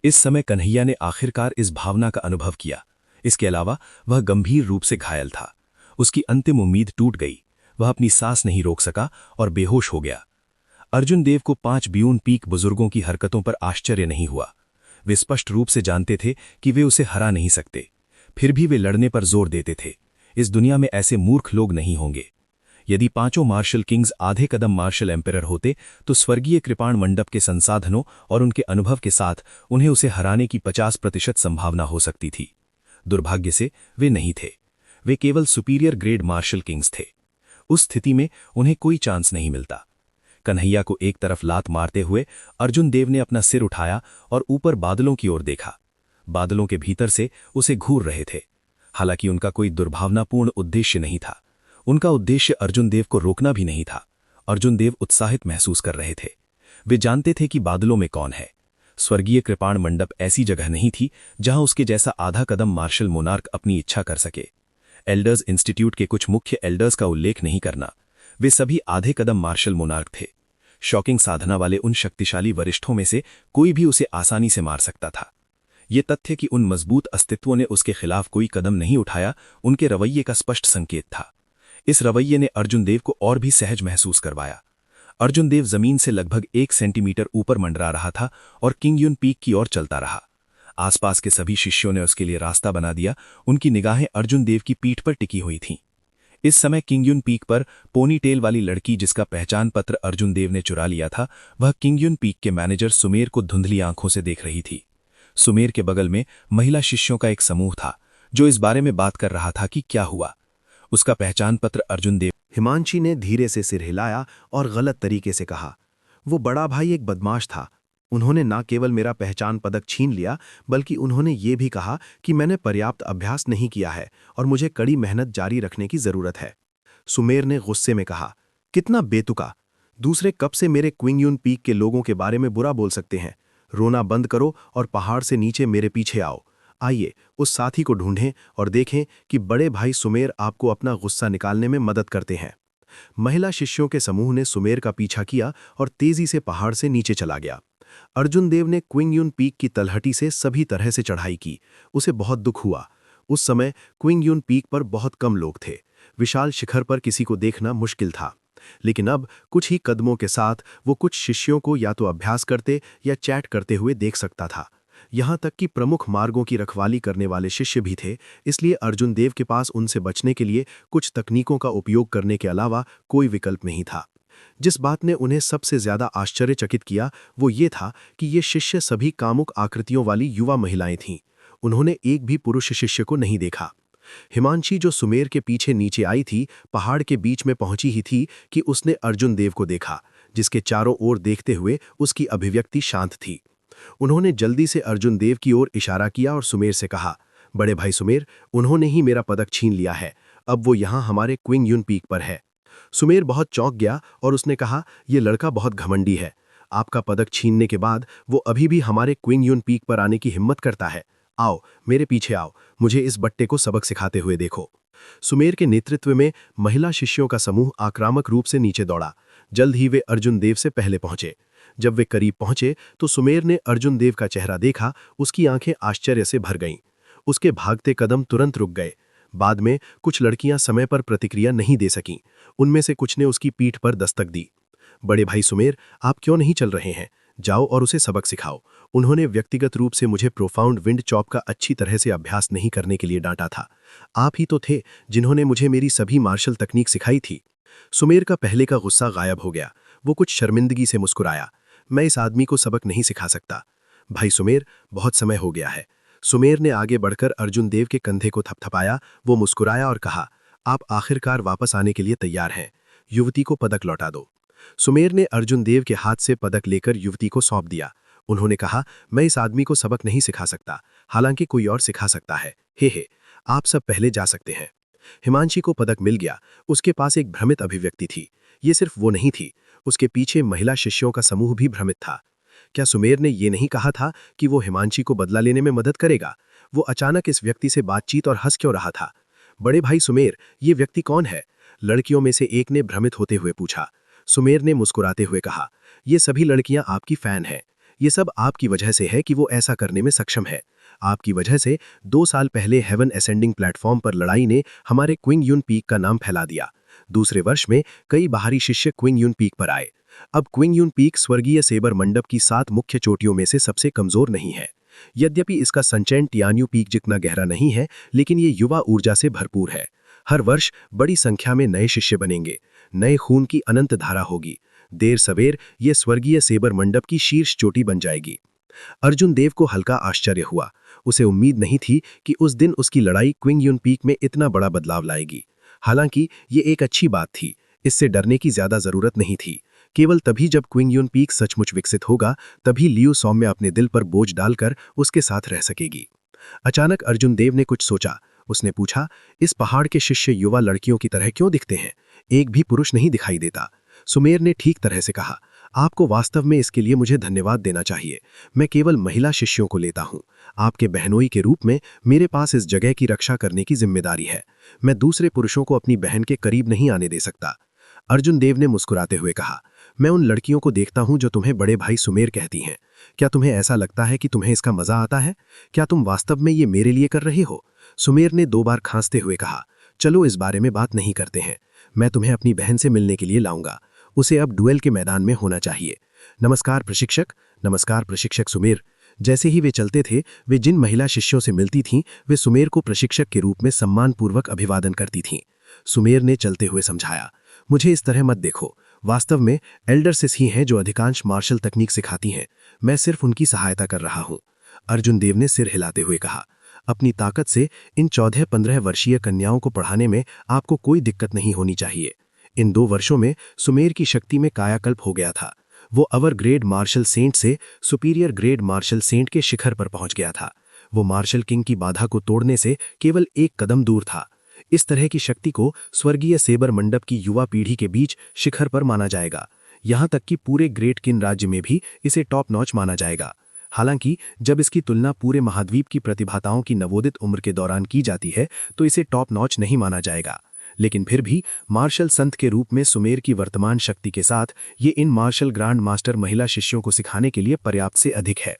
इस समय कन्हैया ने आखिरकार इस भावना का अनुभव किया। इसके अलावा वह गंभीर रूप से घायल था। उसकी अंतिम उम्मीद टूट गई। वह अपनी सांस नहीं रोक सका और बेहोश हो गया। अर्जुन देव को 5 ब्यून पीक बुजुर्गों की हरकतों पर आश्चर्य नहीं हुआ। वे स्पष्ट रूप से जानते थे कि वे उसे हरा नहीं सकते। फिर भी वे लड़ने पर जोर देते थे। इस दुनिया में ऐसे मूर्ख लोग नहीं होंगे। यदि पांचों मार्शल किंग्स आधे कदम मार्शल एम्परर होते तो स्वर्गीय कृपाण मंडप के संसाधनों और उनके अनुभव के साथ उन्हें उसे हराने की 50% संभावना हो सकती थी। दुर्भाग्य से वे नहीं थे। वे केवल सुपीरियर ग्रेड मार्शल किंग्स थे। उस स्थिति में उन्हें कोई चांस नहीं मिलता। कन्हैया को एक तरफ लात मारते हुए अर्जुन देव ने अपना सिर उठाया और ऊपर बादलों की ओर देखा। बादलों के भीतर से उसे घूर रहे थे। हालांकि उनका कोई दुर्भावनापूर्ण उद्देश्य नहीं था। उनका उद्देश्य अर्जुन देव को रोकना भी नहीं था। अर्जुन देव उत्साहित महसूस कर रहे थे। वे जानते थे कि बादलों में कौन है। स्वर्गीय कृपाण मंडप ऐसी जगह नहीं थी जहां उसके जैसा आधा कदम मार्शल मोनार्क अपनी इच्छा कर सके। एल्डर्स इंस्टीट्यूट के कुछ मुख्य एल्डर्स का उल्लेख नहीं करना। वे सभी आधे कदम मार्शल मोनार्क थे। शॉकिंग साधना वाले उन शक्तिशाली वरिष्ठों में से कोई भी उसे आसानी से मार सकता था। ये तथ्य कि उन मजबूत अस्तित्वों ने उसके खिलाफ कोई कदम नहीं उठाया, उनके रवैये का स्पष्ट संकेत था। इस रवैये ने अर्जुन देव को और भी सहज महसूस करवाया। अर्जुन देव जमीन से लगभग 1 सेंटीमीटर ऊपर मंडरा रहा था और किंगयुन पीक की ओर चलता रहा। आसपास के सभी शिष्यों ने उसके लिए रास्ता बना दिया। उनकी निगाहें अर्जुन देव की पीठ पर टिकी हुई थीं। इस समय किंगयुन पीक पर पोनीटेल वाली लड़की जिसका पहचान पत्र अर्जुन देव ने चुरा लिया था, वह किंगयुन पीक के मैनेजर सुमेर को धुंधली आंखों से देख रही थी। सुमेर के बगल में महिला शिष्यों का एक समूह था जो इस बारे में बात कर रहा था कि क्या हुआ। उसका पहचान पत्र अर्जुन देव। हिमांशी ने धीरे से सिर हिलाया और गलत तरीके से कहा, वो बड़ा भाई एक बदमाश था। उन्होंने न केवल मेरा पहचान पदक छीन लिया, बल्कि उन्होंने ये भी कहा कि मैंने पर्याप्त अभ्यास नहीं किया है और मुझे कड़ी मेहनत जारी रखने की जरूरत है। सुमेर ने गुस्से में कहा, कितना बेतुका! दूसरे कब से मेरे क्विंग पीक के लोगों के बारे में बुरा बोल सकते हैं? रोना बंद करो और पहाड़ से नीचे मेरे पीछे आओ। आइए उस साथी को ढूंढें और देखें कि बड़े भाई सुमेर आपको अपना गुस्सा निकालने में मदद करते हैं। महिला शिष्यों के समूह ने सुमेर का पीछा किया और तेजी से पहाड़ से नीचे चला गया। अर्जुन देव ने क्विंग पीक की तलहटी से सभी तरह से चढ़ाई की। उसे बहुत दुख हुआ। उस समय क्विंग पीक पर बहुत कम लोग थे। विशाल शिखर पर किसी को देखना मुश्किल था। लेकिन अब कुछ ही कदमों के साथ वो कुछ शिष्यों को या तो अभ्यास करते या चैट करते हुए देख सकता था। यहाँ तक कि प्रमुख मार्गों की रखवाली करने वाले शिष्य भी थे, इसलिए अर्जुन देव के पास उनसे बचने के लिए कुछ तकनीकों का उपयोग करने के अलावा कोई विकल्प नहीं था। जिस बात ने उन्हें सबसे ज्यादा आश्चर्यचकित किया वो ये था कि ये शिष्य सभी कामुक आकृतियों वाली युवा महिलाएं थीं। उन्होंने एक भी पुरुष शिष्य को नहीं देखा। हिमांशी, जो सुमेर के पीछे नीचे आई थी, पहाड़ के बीच में पहुंची ही थी कि उसने अर्जुन देव को देखा, जिसके चारों ओर देखते हुए उसकी अभिव्यक्ति शांत थी। उन्होंने जल्दी से अर्जुन देव की ओर इशारा किया और सुमेर से कहा, बड़े भाई सुमेर, उन्होंने ही मेरा पदक छीन लिया है। अब वो यहाँ हमारे क्विंग पीक पर है। सुमेर बहुत चौंक गया और उसने कहा, यह लड़का बहुत घमंडी है। आपका पदक छीनने के बाद वो अभी भी हमारे क्विंग पीक पर आने की हिम्मत करता है। आओ, मेरे पीछे आओ, मुझे इस बट्टे को सबक सिखाते हुए देखो। सुमेर के नेतृत्व में महिला शिष्यों का समूह आक्रामक रूप से नीचे दौड़ा। जल्द ही वे अर्जुन देव से पहले पहुंचे। जब वे करीब पहुंचे तो सुमेर ने अर्जुन देव का चेहरा देखा। उसकी आंखें आश्चर्य से भर गईं। उसके भागते कदम तुरंत रुक गए। बाद में कुछ लड़कियां समय पर प्रतिक्रिया नहीं दे सकीं। उनमें से कुछ ने उसकी पीठ पर दस्तक दी। बड़े भाई सुमेर, आप क्यों नहीं चल रहे हैं? जाओ और उसे सबक सिखाओ। उन्होंने व्यक्तिगत रूप से मुझे प्रोफाउंड विंड चॉप का अच्छी तरह से अभ्यास नहीं करने के लिए डांटा था। आप ही तो थे जिन्होंने मुझे मेरी सभी मार्शल तकनीक सिखाई थी। सुमेर का पहले का गुस्सा गायब हो गया। वो कुछ शर्मिंदगी से मुस्कुराया। मैं इस आदमी को सबक नहीं सिखा सकता। भाई सुमेर, बहुत समय हो गया है। सुमेर ने आगे बढ़कर अर्जुन देव के कंधे को थपथपाया। वो मुस्कुराया और कहा, आप आखिरकार वापस आने के लिए तैयार हैं। युवती को पदक लौटा दो। सुमेर ने अर्जुन देव के हाथ से पदक लेकर युवती को सौंप दिया। उन्होंने कहा, मैं इस आदमी को सबक नहीं सिखा सकता, हालांकि कोई और सिखा सकता है। हे, आप सब पहले जा सकते हैं। हिमांशी को पदक मिल गया। उसके पास एक भ्रमित अभिव्यक्ति थी। ये सिर्फ वो नहीं थी, उसके पीछे महिला शिष्यों का समूह भी भ्रमित था। क्या सुमेर ने ये नहीं कहा था कि वो हिमांशी को बदला लेने में मदद करेगा? वो अचानक इस व्यक्ति से बातचीत और हंस क्यों रहा था? बड़े भाई सुमेर, ये व्यक्ति कौन है? लड़कियों में से एक ने भ्रमित होते हुए पूछा। सुमेर ने मुस्कुराते हुए कहा, ये सभी लड़कियां आपकी फैन हैं। ये सब आपकी वजह से है कि वो ऐसा करने में सक्षम है। आपकी वजह से 2 साल पहले हेवन असेंडिंग प्लेटफॉर्म पर लड़ाई ने हमारे क्विंग पीक का नाम फैला दिया। दूसरे वर्ष में कई बाहरी शिष्य क्विंग पीक पर आए। अब क्विंग पीक स्वर्गीय सेबर मंडप की 7 मुख्य चोटियों में से सबसे कमजोर नहीं है। यद्यपि इसका संचयन टियान्यू पीक जितना गहरा नहीं है, लेकिन ये युवा ऊर्जा से भरपूर है। हर वर्ष बड़ी संख्या में नए शिष्य बनेंगे। नए खून की अनंत धारा होगी। देर सवेर ये स्वर्गीय सेबर मंडप की शीर्ष चोटी बन जाएगी। अर्जुन देव को हल्का आश्चर्य हुआ। उसे उम्मीद नहीं थी कि उस दिन उसकी लड़ाई क्विंग पीक में इतना बड़ा बदलाव लाएगी। हालांकि ये एक अच्छी बात थी। इससे डरने की ज्यादा जरूरत नहीं थी। केवल तभी जब क्विंग पीक सचमुच विकसित होगा, तभी लियू सौम्य अपने दिल पर बोझ डालकर उसके साथ रह सकेगी। अचानक अर्जुन देव ने कुछ सोचा। उसने पूछा, इस पहाड़ के शिष्य युवा लड़कियों की तरह क्यों दिखते हैं? एक भी पुरुष नहीं दिखाई देता। सुमेर ने ठीक तरह से कहा, आपको वास्तव में इसके लिए मुझे धन्यवाद देना चाहिए। मैं केवल महिला शिष्यों को लेता हूं। आपके बहनोई के रूप में मेरे पास इस जगह की रक्षा करने की जिम्मेदारी है। मैं दूसरे पुरुषों को अपनी बहन के करीब नहीं आने दे सकता। अर्जुन देव ने मुस्कुराते हुए कहा, मैं उन लड़कियों को देखता हूं जो तुम्हें बड़े भाई सुमेर कहती हैं। क्या तुम्हें ऐसा लगता है कि तुम्हें इसका मजा आता है? क्या तुम वास्तव में ये मेरे लिए कर रहे हो? सुमेर ने 2 बार खांसते हुए कहा, चलो इस बारे में बात नहीं करते हैं। मैं तुम्हें अपनी बहन से मिलने के लिए लाऊंगा। उसे अब डुएल के मैदान में होना चाहिए। नमस्कार प्रशिक्षक। नमस्कार प्रशिक्षक सुमेर। जैसे ही वे चलते थे, वे जिन महिला शिष्यों से मिलती थीं, वे सुमेर को प्रशिक्षक के रूप में सम्मानपूर्वक अभिवादन करती थीं। सुमेर ने चलते हुए समझाया, मुझे इस तरह मत देखो। वास्तव में एल्डर सिस ही हैं जो अधिकांश मार्शल तकनीक सिखाती हैं। मैं सिर्फ उनकी सहायता कर रहा हूं। अर्जुन देव ने सिर हिलाते हुए कहा, अपनी ताकत से इन 14-15 वर्षीय कन्याओं को पढ़ाने में आपको कोई दिक्कत नहीं होनी चाहिए। इन 2 वर्षों में सुमेर की शक्ति में कायाकल्प हो गया था। वो अवर ग्रेड मार्शल सेंट से सुपीरियर ग्रेड मार्शल सेंट के शिखर पर पहुंच गया था। वो मार्शल किंग की बाधा को तोड़ने से केवल एक कदम दूर था। इस तरह की शक्ति को स्वर्गीय सेबर मंडप की युवा पीढ़ी के बीच शिखर पर माना जाएगा। यहां तक कि पूरे ग्रेट किन राज्य में भी इसे टॉप नॉच माना जाएगा। हालांकि जब इसकी तुलना पूरे महाद्वीप की प्रतिभाताओं की नवोदित उम्र के दौरान की जाती है तो इसे टॉप नॉच नहीं माना जाएगा। लेकिन फिर भी मार्शल संत के रूप में सुमेर की वर्तमान शक्ति के साथ ये इन मार्शल ग्रांड मास्टर महिला शिष्यों को सिखाने के लिए पर्याप्त से अधिक है।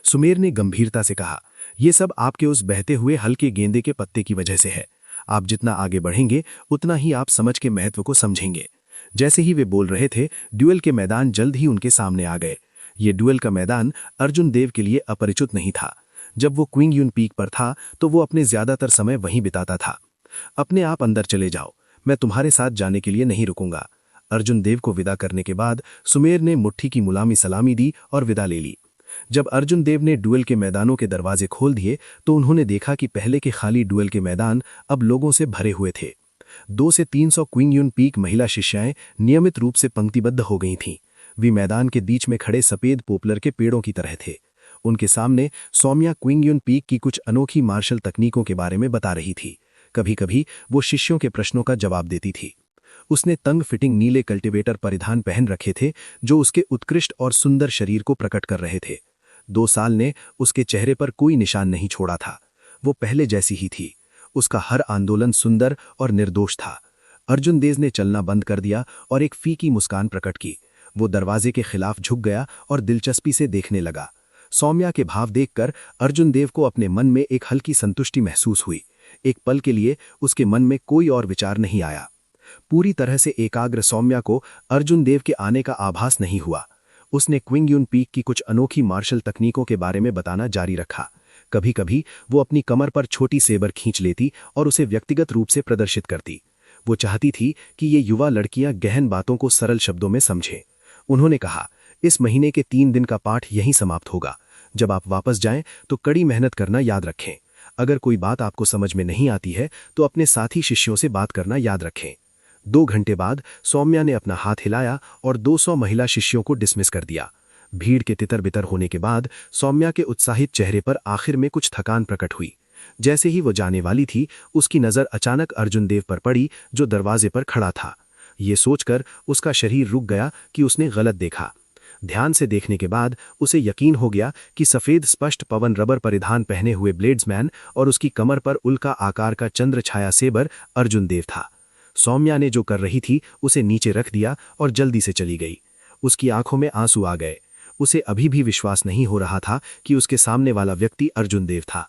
सुमेर ने गंभीरता से कहा, ये सब आपके उस बहते हुए हल्के गेंदे के पत्ते की वजह से है। आप जितना आगे बढ़ेंगे उतना ही आप समझ के महत्व को समझेंगे। जैसे ही वे बोल रहे थे, ड्यूएल के मैदान जल्द ही उनके सामने आ गए। ये ड्यूएल का मैदान अर्जुन देव के लिए अपरिचित नहीं था। जब वो क्विंग यून पीक पर था तो वो अपने ज्यादातर समय वहीं बिताता था। अपने आप अंदर चले जाओ, मैं तुम्हारे साथ जाने के लिए नहीं रुकूंगा। अर्जुन देव को विदा करने के बाद सुमेर ने मुट्ठी की मुलामी सलामी दी और विदा ले ली। जब अर्जुन देव ने ड्यूएल के मैदानों के दरवाजे खोल दिए तो उन्होंने देखा कि पहले के खाली ड्यूएल के मैदान अब लोगों से भरे हुए थे। 200 से 300 क्विंग यून पीक महिला शिष्याएं नियमित रूप से पंक्तिबद्ध हो गई थीं। वे मैदान के बीच में खड़े सफेद पोपलर के पेड़ों की तरह थे। उनके सामने सौम्या क्विंग यून पीक की कुछ अनोखी मार्शल तकनीकों के बारे में बता रही थी। कभी कभी वो शिष्यों के प्रश्नों का जवाब देती थी। उसने तंग फिटिंग नीले कल्टीवेटर परिधान पहन रखे थे जो उसके उत्कृष्ट और सुंदर शरीर को प्रकट कर रहे थे। 2 साल ने उसके चेहरे पर कोई निशान नहीं छोड़ा था। वो पहले जैसी ही थी। उसका हर आंदोलन सुंदर और निर्दोष था। अर्जुन देव ने चलना बंद कर दिया और एक फीकी मुस्कान प्रकट की। वो दरवाजे के खिलाफ झुक गया और दिलचस्पी से देखने लगा। सौम्या के भाव देखकर अर्जुन देव को अपने मन में एक हल्की संतुष्टि महसूस हुई। एक पल के लिए उसके मन में कोई और विचार नहीं आया। पूरी तरह से एकाग्र सौम्या को अर्जुन देव के आने का आभास नहीं हुआ। उसने क्विंग यून पीक की कुछ अनोखी मार्शल तकनीकों के बारे में बताना जारी रखा। कभी कभी वो अपनी कमर पर छोटी सेबर खींच लेती और उसे व्यक्तिगत रूप से प्रदर्शित करती। वो चाहती थी कि ये युवा लड़कियां गहन बातों को सरल शब्दों में समझें। उन्होंने कहा, इस महीने के 3 दिन का पाठ यहीं समाप्त होगा। जब आप वापस जाएं तो कड़ी मेहनत करना याद रखें। अगर कोई बात आपको समझ में नहीं आती है तो अपने साथी शिष्यों से बात करना याद रखें। 2 घंटे बाद सौम्या ने अपना हाथ हिलाया और 200 महिला शिष्यों को डिसमिस कर दिया। भीड़ के तितर बितर होने के बाद सौम्या के उत्साहित चेहरे पर आखिर में कुछ थकान प्रकट हुई। जैसे ही वो जाने वाली थी, उसकी नज़र अचानक अर्जुन देव पर पड़ी जो दरवाजे पर खड़ा था। ये सोचकर उसका शरीर रुक गया कि उसने गलत देखा। ध्यान से देखने के बाद उसे यकीन हो गया कि सफेद स्पष्ट पवन रबर परिधान पहने हुए ब्लेड्समैन और उसकी कमर पर उल्का आकार का चंद्र छाया सेबर अर्जुन देव था। सौम्या ने जो कर रही थी उसे नीचे रख दिया और जल्दी से चली गई। उसकी आंखों में आंसू आ गए। उसे अभी भी विश्वास नहीं हो रहा था कि उसके सामने वाला व्यक्ति अर्जुन देव था।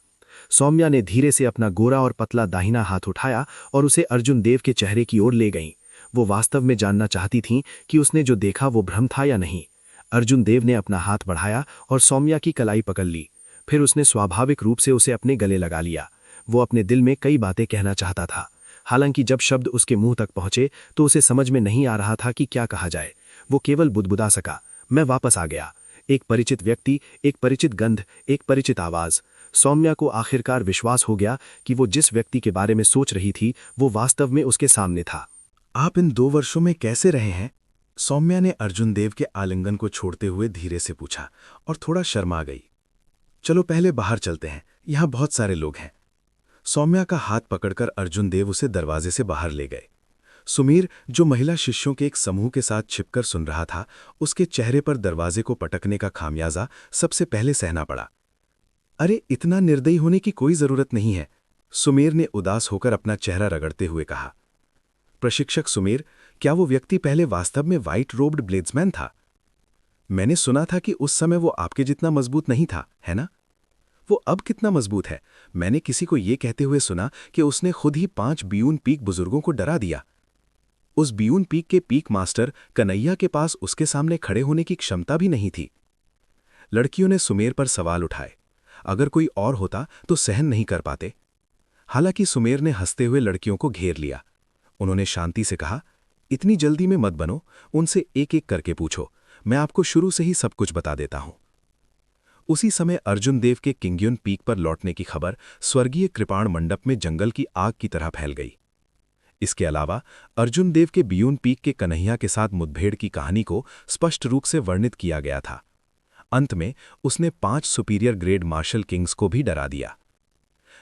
सौम्या ने धीरे से अपना गोरा और पतला दाहिना हाथ उठाया और उसे अर्जुन देव के चेहरे की ओर ले गईं। वो वास्तव में जानना चाहती थीं कि उसने जो देखा वो भ्रम था या नहीं। अर्जुन देव ने अपना हाथ बढ़ाया और सौम्या की कलाई पकड़ ली। फिर उसने स्वाभाविक रूप से उसे अपने गले लगा लिया। वो अपने दिल में कई बातें कहना चाहता था। हालांकि जब शब्द उसके मुंह तक पहुंचे तो उसे समझ में नहीं आ रहा था कि क्या कहा जाए। वो केवल बुदबुदा सका, मैं वापस आ गया। एक परिचित व्यक्ति, एक परिचित गंध, एक परिचित आवाज। सौम्या को आखिरकार विश्वास हो गया कि वो जिस व्यक्ति के बारे में सोच रही थी वो वास्तव में उसके सामने था। आप इन 2 वर्षों में कैसे रहे हैं? सौम्या ने अर्जुन देव के आलिंगन को छोड़ते हुए धीरे से पूछा और थोड़ा शर्मा गई। चलो पहले बाहर चलते हैं, यहां बहुत सारे लोग हैं। सौम्या का हाथ पकड़कर अर्जुन देव उसे दरवाजे से बाहर ले गए। सुमीर, जो महिला शिष्यों के एक समूह के साथ छिपकर सुन रहा था, उसके चेहरे पर दरवाजे को पटकने का खामियाजा सबसे पहले सहना पड़ा। अरे, इतना निर्दयी होने की कोई जरूरत नहीं है, सुमीर ने उदास होकर अपना चेहरा रगड़ते हुए कहा। प्रशिक्षक सुमीर, क्या वो व्यक्ति पहले वास्तव में व्हाइट रोब्ड ब्लेड्समैन था? मैंने सुना था कि उस समय वो आपके जितना मजबूत नहीं था, है ना? वो अब कितना मजबूत है? मैंने किसी को ये कहते हुए सुना कि उसने खुद ही 5 बियून पीक बुजुर्गों को डरा दिया। उस बियून पीक के पीक मास्टर कन्हैया के पास उसके सामने खड़े होने की क्षमता भी नहीं थी। लड़कियों ने सुमेर पर सवाल उठाए। अगर कोई और होता तो सहन नहीं कर पाते। हालांकि सुमेर ने हंसते हुए लड़कियों को घेर लिया। उन्होंने शांति से कहा, इतनी जल्दी में मत बनो, उनसे एक एक करके पूछो, मैं आपको शुरू से ही सब कुछ बता देता हूं। उसी समय अर्जुन देव के किंग्युन पीक पर लौटने की खबर स्वर्गीय कृपाण मंडप में जंगल की आग की तरह फैल गई। इसके अलावा अर्जुन देव के बियून पीक के कन्हैया के साथ मुठभेड़ की कहानी को स्पष्ट रूप से वर्णित किया गया था। अंत में उसने 5 सुपीरियर ग्रेड मार्शल किंग्स को भी डरा दिया।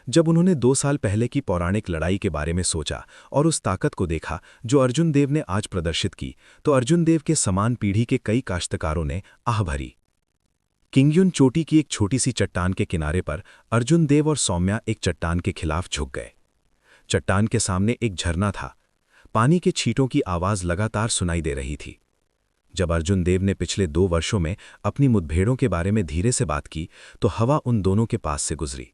जब उन्होंने 2 साल पहले की पौराणिक लड़ाई के बारे में सोचा और उस ताकत को देखा जो अर्जुन देव ने आज प्रदर्शित की, तो अर्जुन देव के समान पीढ़ी के कई काश्तकारों ने आह भरी। किंगयुन चोटी की एक छोटी सी चट्टान के किनारे पर अर्जुन देव और सौम्या एक चट्टान के खिलाफ झुक गए। चट्टान के सामने एक झरना था। पानी के छींटों की आवाज लगातार सुनाई दे रही थी। जब अर्जुन देव ने पिछले 2 वर्षों में अपनी मुठभेड़ों के बारे में धीरे से बात की, तो हवा उन दोनों के पास से गुजरी।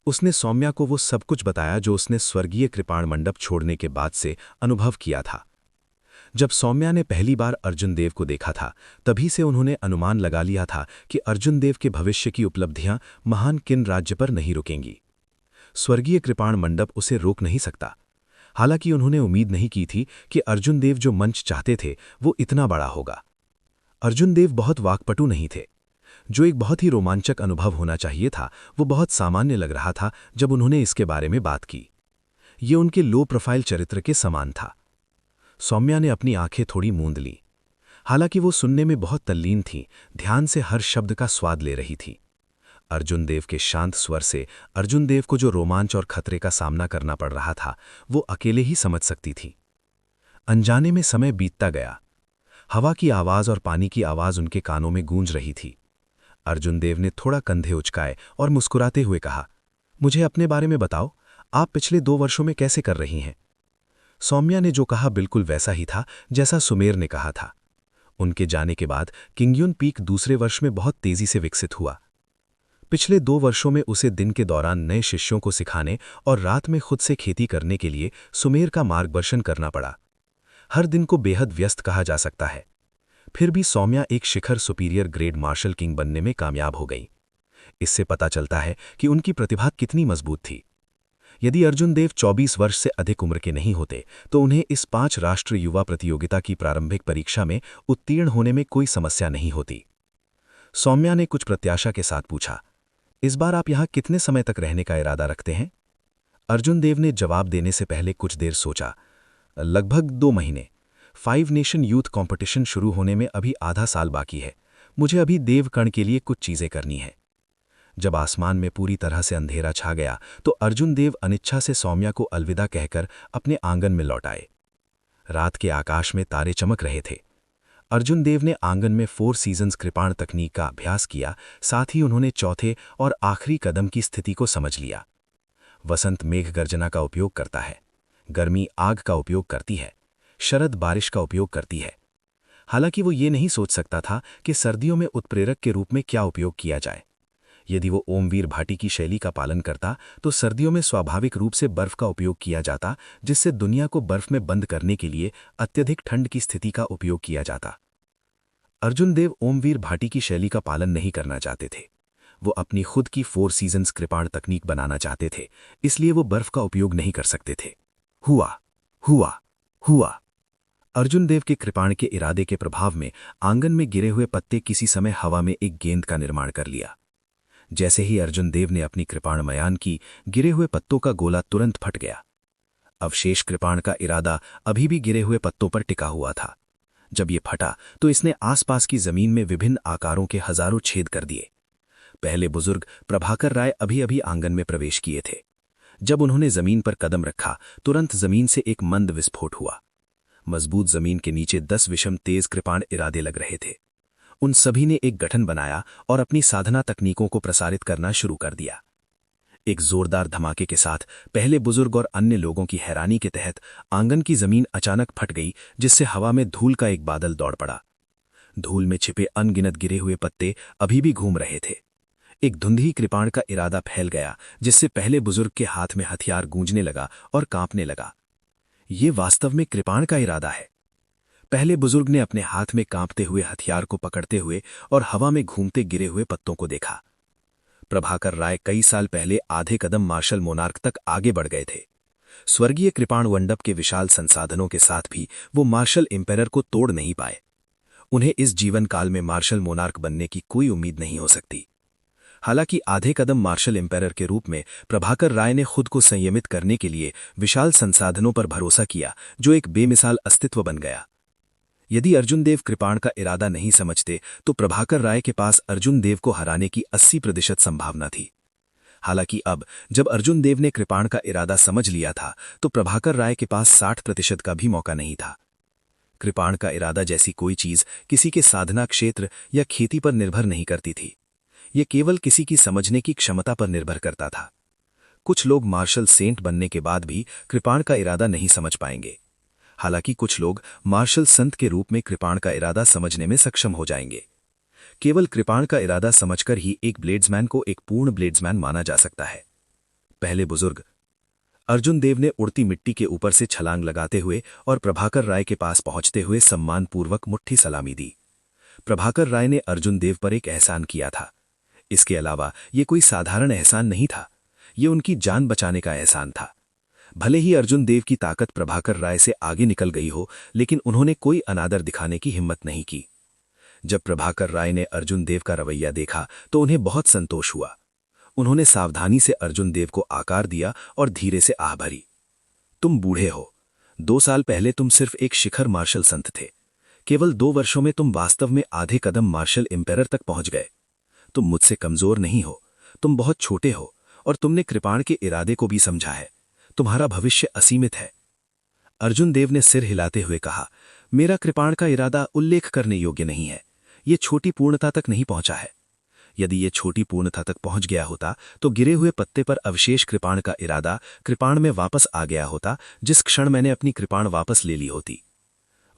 उसने सौम्या को वो सब कुछ बताया जो उसने स्वर्गीय कृपाण मंडप छोड़ने के बाद से अनुभव किया था। जब सौम्या ने पहली बार अर्जुन देव को देखा था, तभी से उन्होंने अनुमान लगा लिया था कि अर्जुन देव के भविष्य की उपलब्धियां महान किन राज्य पर नहीं रुकेंगी। स्वर्गीय कृपाण मंडप उसे रोक नहीं सकता। हालांकि उन्होंने उम्मीद नहीं की थी कि अर्जुन देव जो मंच चाहते थे वो इतना बड़ा होगा। अर्जुन देव बहुत वाक्पटु नहीं थे। जो एक बहुत ही रोमांचक अनुभव होना चाहिए था, वो बहुत सामान्य लग रहा था जब उन्होंने इसके बारे में बात की। ये उनके लो प्रोफाइल चरित्र के समान था। सौम्या ने अपनी आंखें थोड़ी मूंद लीं। हालांकि वो सुनने में बहुत तल्लीन थीं, ध्यान से हर शब्द का स्वाद ले रही थी। अर्जुन देव के शांत स्वर से अर्जुन देव को जो रोमांच और खतरे का सामना करना पड़ रहा था, वो अकेले ही समझ सकती थी। अनजाने में समय बीतता गया। हवा की आवाज और पानी की आवाज उनके कानों में गूंज रही थी। अर्जुन देव ने थोड़ा कंधे उचकाए और मुस्कुराते हुए कहा, मुझे अपने बारे में बताओ, आप पिछले 2 वर्षों में कैसे कर रही हैं? सौम्या ने जो कहा बिल्कुल वैसा ही था जैसा सुमेर ने कहा था। उनके जाने के बाद किंगयुन पीक दूसरे वर्ष में बहुत तेजी से विकसित हुआ। पिछले 2 वर्षों में उसे दिन के दौरान नए शिष्यों को सिखाने और रात में खुद से खेती करने के लिए सुमेर का मार्गदर्शन करना पड़ा। हर दिन को बेहद व्यस्त कहा जा सकता है। फिर भी सौम्या एक शिखर सुपीरियर ग्रेड मार्शल किंग बनने में कामयाब हो गई। इससे पता चलता है कि उनकी प्रतिभा कितनी मजबूत थी। यदि अर्जुन देव 24 वर्ष से अधिक उम्र के नहीं होते, तो उन्हें इस 5 राष्ट्रीय युवा प्रतियोगिता की प्रारंभिक परीक्षा में उत्तीर्ण होने में कोई समस्या नहीं होती। सौम्या ने कुछ प्रत्याशा के साथ पूछा, इस बार आप यहाँ कितने समय तक रहने का इरादा रखते हैं? अर्जुन देव ने जवाब देने से पहले कुछ देर सोचा। लगभग 2 महीने। 5 नेशन यूथ कॉम्पिटिशन शुरू होने में अभी आधा साल बाकी है। मुझे अभी देवकण के लिए कुछ चीजें करनी है। जब आसमान में पूरी तरह से अंधेरा छा गया, तो अर्जुन देव अनिच्छा से सौम्या को अलविदा कहकर अपने आंगन में लौट आए। रात के आकाश में तारे चमक रहे थे। अर्जुन देव ने आंगन में 4 सीजन्स कृपाण तकनीक का अभ्यास किया। साथ ही उन्होंने चौथे और आखिरी कदम की स्थिति को समझ लिया। वसंत मेघ गर्जना का उपयोग करता है, गर्मी आग का उपयोग करती है, शरद बारिश का उपयोग करती है। हालांकि वो ये नहीं सोच सकता था कि सर्दियों में उत्प्रेरक के रूप में क्या उपयोग किया जाए। यदि वो ओमवीर भाटी की शैली का पालन करता, तो सर्दियों में स्वाभाविक रूप से बर्फ का उपयोग किया जाता, जिससे दुनिया को बर्फ में बंद करने के लिए अत्यधिक ठंड की स्थिति का उपयोग किया जाता। अर्जुन देव ओमवीर भाटी की शैली का पालन नहीं करना चाहते थे। वो अपनी खुद की 4 सीजन्स कृपाण तकनीक बनाना चाहते थे, इसलिए वो बर्फ का उपयोग नहीं कर सकते थे। हुआ हुआ हुआ। अर्जुन देव के कृपाण के इरादे के प्रभाव में आंगन में गिरे हुए पत्ते किसी समय हवा में एक गेंद का निर्माण कर लिया। जैसे ही अर्जुन देव ने अपनी कृपाण मयान की, गिरे हुए पत्तों का गोला तुरंत फट गया। अवशेष कृपाण का इरादा अभी भी गिरे हुए पत्तों पर टिका हुआ था। जब ये फटा, तो इसने आसपास की जमीन में विभिन्न आकारों के हजारों छेद कर दिए। पहले बुजुर्ग प्रभाकर राय अभी अभी आंगन में प्रवेश किए थे। जब उन्होंने जमीन पर कदम रखा, तुरंत जमीन से एक मंद विस्फोट हुआ। मजबूत जमीन के नीचे 10 विषम तेज कृपाण इरादे लग रहे थे। उन सभी ने एक गठन बनाया और अपनी साधना तकनीकों को प्रसारित करना शुरू कर दिया। एक जोरदार धमाके के साथ पहले बुजुर्ग और अन्य लोगों की हैरानी के तहत आंगन की जमीन अचानक फट गई, जिससे हवा में धूल का एक बादल दौड़ पड़ा। धूल में छिपे अनगिनत गिरे हुए पत्ते अभी भी घूम रहे थे। एक धुंधली कृपाण का इरादा फैल गया, जिससे पहले बुजुर्ग के हाथ में हथियार गूंजने लगा और कांपने लगा। ये वास्तव में कृपाण का इरादा है। पहले बुजुर्ग ने अपने हाथ में कांपते हुए हथियार को पकड़ते हुए और हवा में घूमते गिरे हुए पत्तों को देखा। प्रभाकर राय कई साल पहले आधे कदम मार्शल मोनार्क तक आगे बढ़ गए थे। स्वर्गीय कृपाण मंडप के विशाल संसाधनों के साथ भी वो मार्शल एम्पायर को तोड़ नहीं पाए। उन्हें इस जीवन काल में मार्शल मोनार्क बनने की कोई उम्मीद नहीं हो सकती। हालांकि आधे कदम मार्शल एम्पायर के रूप में प्रभाकर राय ने खुद को संयमित करने के लिए विशाल संसाधनों पर भरोसा किया, जो एक बेमिसाल अस्तित्व बन गया। यदि अर्जुन देव कृपाण का इरादा नहीं समझते तो प्रभाकर राय के पास अर्जुन देव को हराने की 80% संभावना थी। हालांकि अब जब अर्जुन देव ने कृपाण का इरादा समझ लिया था तो प्रभाकर राय के पास 60% का भी मौका नहीं था। कृपाण का इरादा जैसी कोई चीज किसी के साधना क्षेत्र या खेती पर निर्भर नहीं करती थी, ये केवल किसी की समझने की क्षमता पर निर्भर करता था। कुछ लोग मार्शल सेंट बनने के बाद भी कृपाण का इरादा नहीं समझ पाएंगे, हालांकि कुछ लोग मार्शल संत के रूप में कृपाण का इरादा समझने में सक्षम हो जाएंगे। केवल कृपाण का इरादा समझकर ही एक ब्लेड्समैन को एक पूर्ण ब्लेड्समैन माना जा सकता है। पहले बुजुर्ग। अर्जुन देव ने उड़ती मिट्टी के ऊपर से छलांग लगाते हुए और प्रभाकर राय के पास पहुंचते हुए सम्मानपूर्वक मुट्ठी सलामी दी। प्रभाकर राय ने अर्जुन देव पर एक एहसान किया था। इसके अलावा ये कोई साधारण एहसान नहीं था, ये उनकी जान बचाने का एहसान था। भले ही अर्जुन देव की ताकत प्रभाकर राय से आगे निकल गई हो, लेकिन उन्होंने कोई अनादर दिखाने की हिम्मत नहीं की। जब प्रभाकर राय ने अर्जुन देव का रवैया देखा तो उन्हें बहुत संतोष हुआ। उन्होंने सावधानी से अर्जुन देव को आकार दिया और धीरे से आह भरी। तुम बूढ़े हो। 2 साल पहले तुम सिर्फ एक शिखर मार्शल संत थे। केवल 2 वर्षों में तुम वास्तव में आधे कदम मार्शल एम्पायर तक पहुंच गए। तुम मुझसे कमजोर नहीं हो, तुम बहुत छोटे हो और तुमने कृपाण के इरादे को भी समझा है। तुम्हारा भविष्य असीमित है। अर्जुन देव ने सिर हिलाते हुए कहा, मेरा कृपाण का इरादा उल्लेख करने योग्य नहीं है। ये छोटी पूर्णता तक नहीं पहुंचा है। यदि ये छोटी पूर्णता तक पहुंच गया होता तो गिरे हुए पत्ते पर अवशेष कृपाण का इरादा कृपाण में वापस आ गया होता, जिस क्षण मैंने अपनी कृपाण वापस ले ली होती।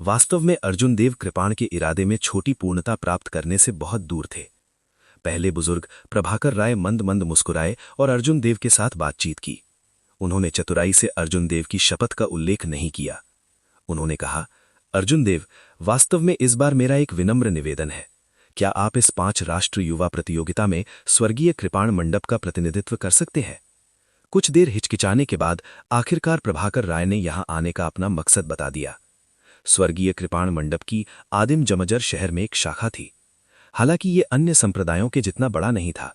वास्तव में अर्जुन देव कृपाण के इरादे में छोटी पूर्णता प्राप्त करने से बहुत दूर थे। पहले बुजुर्ग प्रभाकर राय मंद मंद मुस्कुराए और अर्जुन देव के साथ बातचीत की। उन्होंने चतुराई से अर्जुन देव की शपथ का उल्लेख नहीं किया। उन्होंने कहा, अर्जुन देव, वास्तव में इस बार मेरा एक विनम्र निवेदन है। क्या आप इस 5 राष्ट्र युवा प्रतियोगिता में स्वर्गीय कृपाण मंडप का प्रतिनिधित्व कर सकते हैं? कुछ देर हिचकिचाने के बाद आखिरकार प्रभाकर राय ने यहां आने का अपना मकसद बता दिया। स्वर्गीय कृपाण मंडप की आदिम जमजर शहर में एक शाखा थी। हालांकि ये अन्य संप्रदायों के जितना बड़ा नहीं था,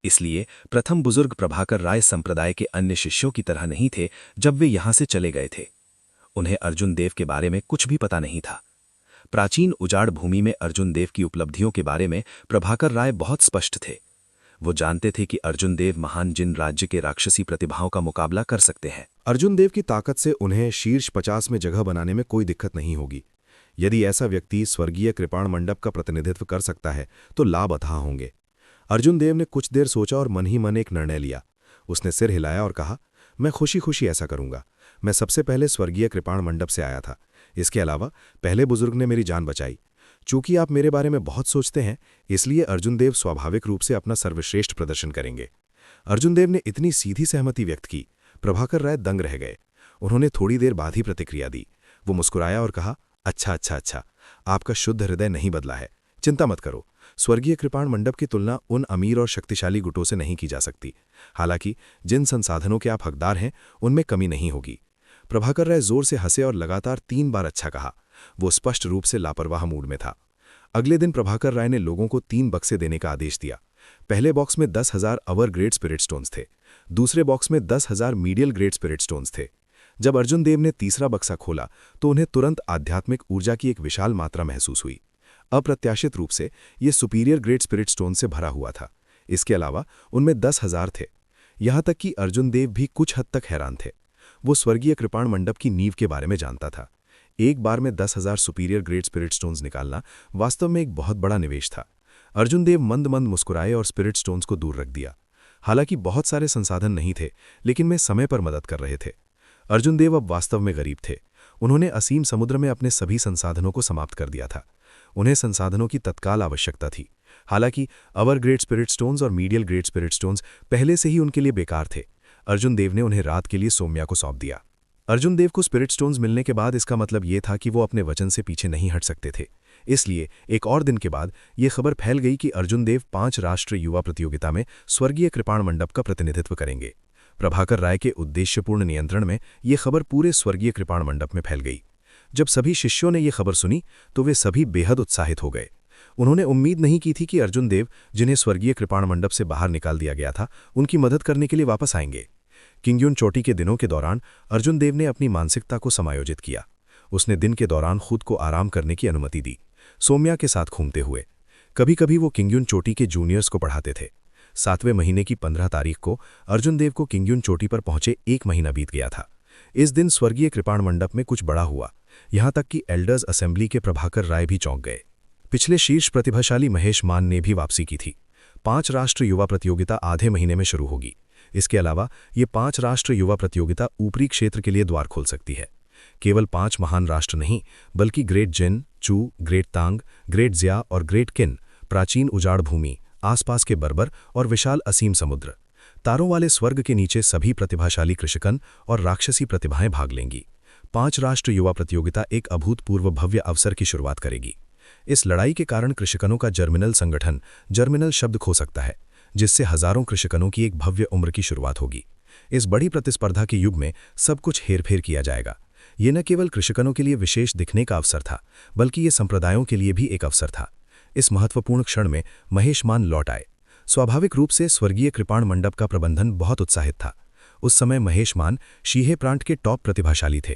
इसलिए प्रथम बुजुर्ग प्रभाकर राय संप्रदाय के अन्य शिष्यों की तरह नहीं थे जब वे यहां से चले गए थे। उन्हें अर्जुन देव के बारे में कुछ भी पता नहीं था। प्राचीन उजाड़ भूमि में अर्जुन देव की उपलब्धियों के बारे में प्रभाकर राय बहुत स्पष्ट थे। वो जानते थे कि अर्जुन देव महान जिन राज्य के राक्षसी प्रतिभाओं का मुकाबला कर सकते हैं। अर्जुन देव की ताकत से उन्हें शीर्ष 50 में जगह बनाने में कोई दिक्कत नहीं होगी। यदि ऐसा व्यक्ति स्वर्गीय कृपाण मंडप का प्रतिनिधित्व कर सकता है तो लाभ अथाह होंगे। अर्जुन देव ने कुछ देर सोचा और मन ही मन एक निर्णय लिया। उसने सिर हिलाया और कहा, मैं खुशी खुशी ऐसा करूंगा। मैं सबसे पहले स्वर्गीय कृपाण मंडप से आया था। इसके अलावा पहले बुजुर्ग ने मेरी जान बचाई। चूंकि आप मेरे बारे में बहुत सोचते हैं, इसलिए अर्जुन देव स्वाभाविक रूप से अपना सर्वश्रेष्ठ प्रदर्शन करेंगे। अर्जुन देव ने इतनी सीधी सहमति व्यक्त की, प्रभाकर राय दंग रह गए। उन्होंने थोड़ी देर बाद ही प्रतिक्रिया दी। वो मुस्कुराया और कहा, अच्छा, आपका शुद्ध हृदय नहीं बदला है। चिंता मत करो। स्वर्गीय कृपाण मंडप की तुलना उन अमीर और शक्तिशाली गुटों से नहीं की जा सकती। हालांकि जिन संसाधनों के आप हकदार हैं, उनमें कमी नहीं होगी। प्रभाकर राय जोर से हंसे और लगातार 3 बार अच्छा कहा। वो स्पष्ट रूप से लापरवाह मूड में था। अगले दिन प्रभाकर राय ने लोगों को 3 बक्से देने का आदेश दिया। पहले बॉक्स में 10,000 अवर ग्रेड स्पिरिट स्टोन्स थे। दूसरे बॉक्स में 10,000 मीडियल ग्रेड स्पिरिट स्टोन्स थे। जब अर्जुन देव ने तीसरा बक्सा खोला तो उन्हें तुरंत आध्यात्मिक ऊर्जा की एक विशाल मात्रा महसूस हुई। अप्रत्याशित रूप से ये सुपीरियर ग्रेड स्पिरिट स्टोन से भरा हुआ था। इसके अलावा उनमें 10,000 थे। यहां तक कि अर्जुन देव भी कुछ हद तक हैरान थे। वो स्वर्गीय कृपाण मंडप की नींव के बारे में जानता था। एक बार में 10,000 सुपीरियर ग्रेड स्पिरिट स्टोन्स निकालना वास्तव में एक बहुत बड़ा निवेश था। अर्जुन देव मंद मंद मुस्कुराए और स्पिरिट स्टोन्स को दूर रख दिया। हालांकि बहुत सारे संसाधन नहीं थे, लेकिन वे समय पर मदद कर रहे थे। अर्जुन देव अब वास्तव में गरीब थे। उन्होंने असीम समुद्र में अपने सभी संसाधनों को समाप्त कर दिया था। उन्हें संसाधनों की तत्काल आवश्यकता थी। हालांकि अवर ग्रेड स्पिरिट स्टोन्स और मीडियल ग्रेड स्पिरिट स्टोन्स पहले से ही उनके लिए बेकार थे। अर्जुन देव ने उन्हें रात के लिए सौम्या को सौंप दिया। अर्जुन देव को स्पिरिट स्टोन्स मिलने के बाद इसका मतलब ये था कि वो अपने वचन से पीछे नहीं हट सकते थे। इसलिए एक और दिन के बाद ये खबर फैल गई कि अर्जुन देव 5 राष्ट्रीय युवा प्रतियोगिता में स्वर्गीय कृपाण मंडप का प्रतिनिधित्व करेंगे। प्रभाकर राय के उद्देश्यपूर्ण नियंत्रण में ये खबर पूरे स्वर्गीय कृपाण मंडप में फैल गई। जब सभी शिष्यों ने ये खबर सुनी तो वे सभी बेहद उत्साहित हो गए। उन्होंने उम्मीद नहीं की थी कि अर्जुन देव, जिन्हें स्वर्गीय कृपाण मंडप से बाहर निकाल दिया गया था, उनकी मदद करने के लिए वापस आएंगे। किंग्युन चोटी के दिनों के दौरान अर्जुन देव ने अपनी मानसिकता को समायोजित किया। उसने दिन के दौरान खुद को आराम करने की अनुमति दी, सौम्या के साथ घूमते हुए। कभी कभी वो किंग्युन चोटी के जूनियर्स को पढ़ाते थे। 7वें महीने की 15 तारीख को अर्जुन देव को किंग्युन चोटी पर पहुंचे 1 महीना बीत गया था। इस दिन स्वर्गीय कृपाण मंडप में कुछ बड़ा हुआ, यहां तक कि एल्डर्स असेंबली के प्रभाकर राय भी चौंक गए। पिछले शीर्ष प्रतिभाशाली महेश मान ने भी वापसी की थी। 5 राष्ट्र युवा प्रतियोगिता आधे महीने में शुरू होगी। इसके अलावा ये 5 राष्ट्र युवा प्रतियोगिता ऊपरी क्षेत्र के लिए द्वार खोल सकती है। केवल 5 महान राष्ट्र नहीं, बल्कि ग्रेट जिन, चू, ग्रेट तांग, ग्रेट जिया और ग्रेट किन, प्राचीन उजाड़ भूमि, आसपास के बर्बर और विशाल असीम समुद्र, तारों वाले स्वर्ग के नीचे सभी प्रतिभाशाली कृषकन और राक्षसी प्रतिभाएं भाग लेंगी। 5 राष्ट्र युवा प्रतियोगिता एक अभूतपूर्व भव्य अवसर की शुरुआत करेगी। इस लड़ाई के कारण कृषकनों का जर्मिनल संगठन, जर्मिनल शब्द खो सकता है, जिससे हजारों कृषकनों की एक भव्य उम्र की शुरुआत होगी। इस बड़ी प्रतिस्पर्धा के युग में सब कुछ हेरफेर किया जाएगा। ये न केवल कृषकनों के लिए विशेष दिखने का अवसर था, बल्कि ये संप्रदायों के लिए भी एक अवसर था। इस महत्वपूर्ण क्षण में महेश मान लौट आए। स्वाभाविक रूप से स्वर्गीय कृपाण मंडप का प्रबंधन बहुत उत्साहित था। उस समय महेश मान शीहे प्रांत के टॉप प्रतिभाशाली थे।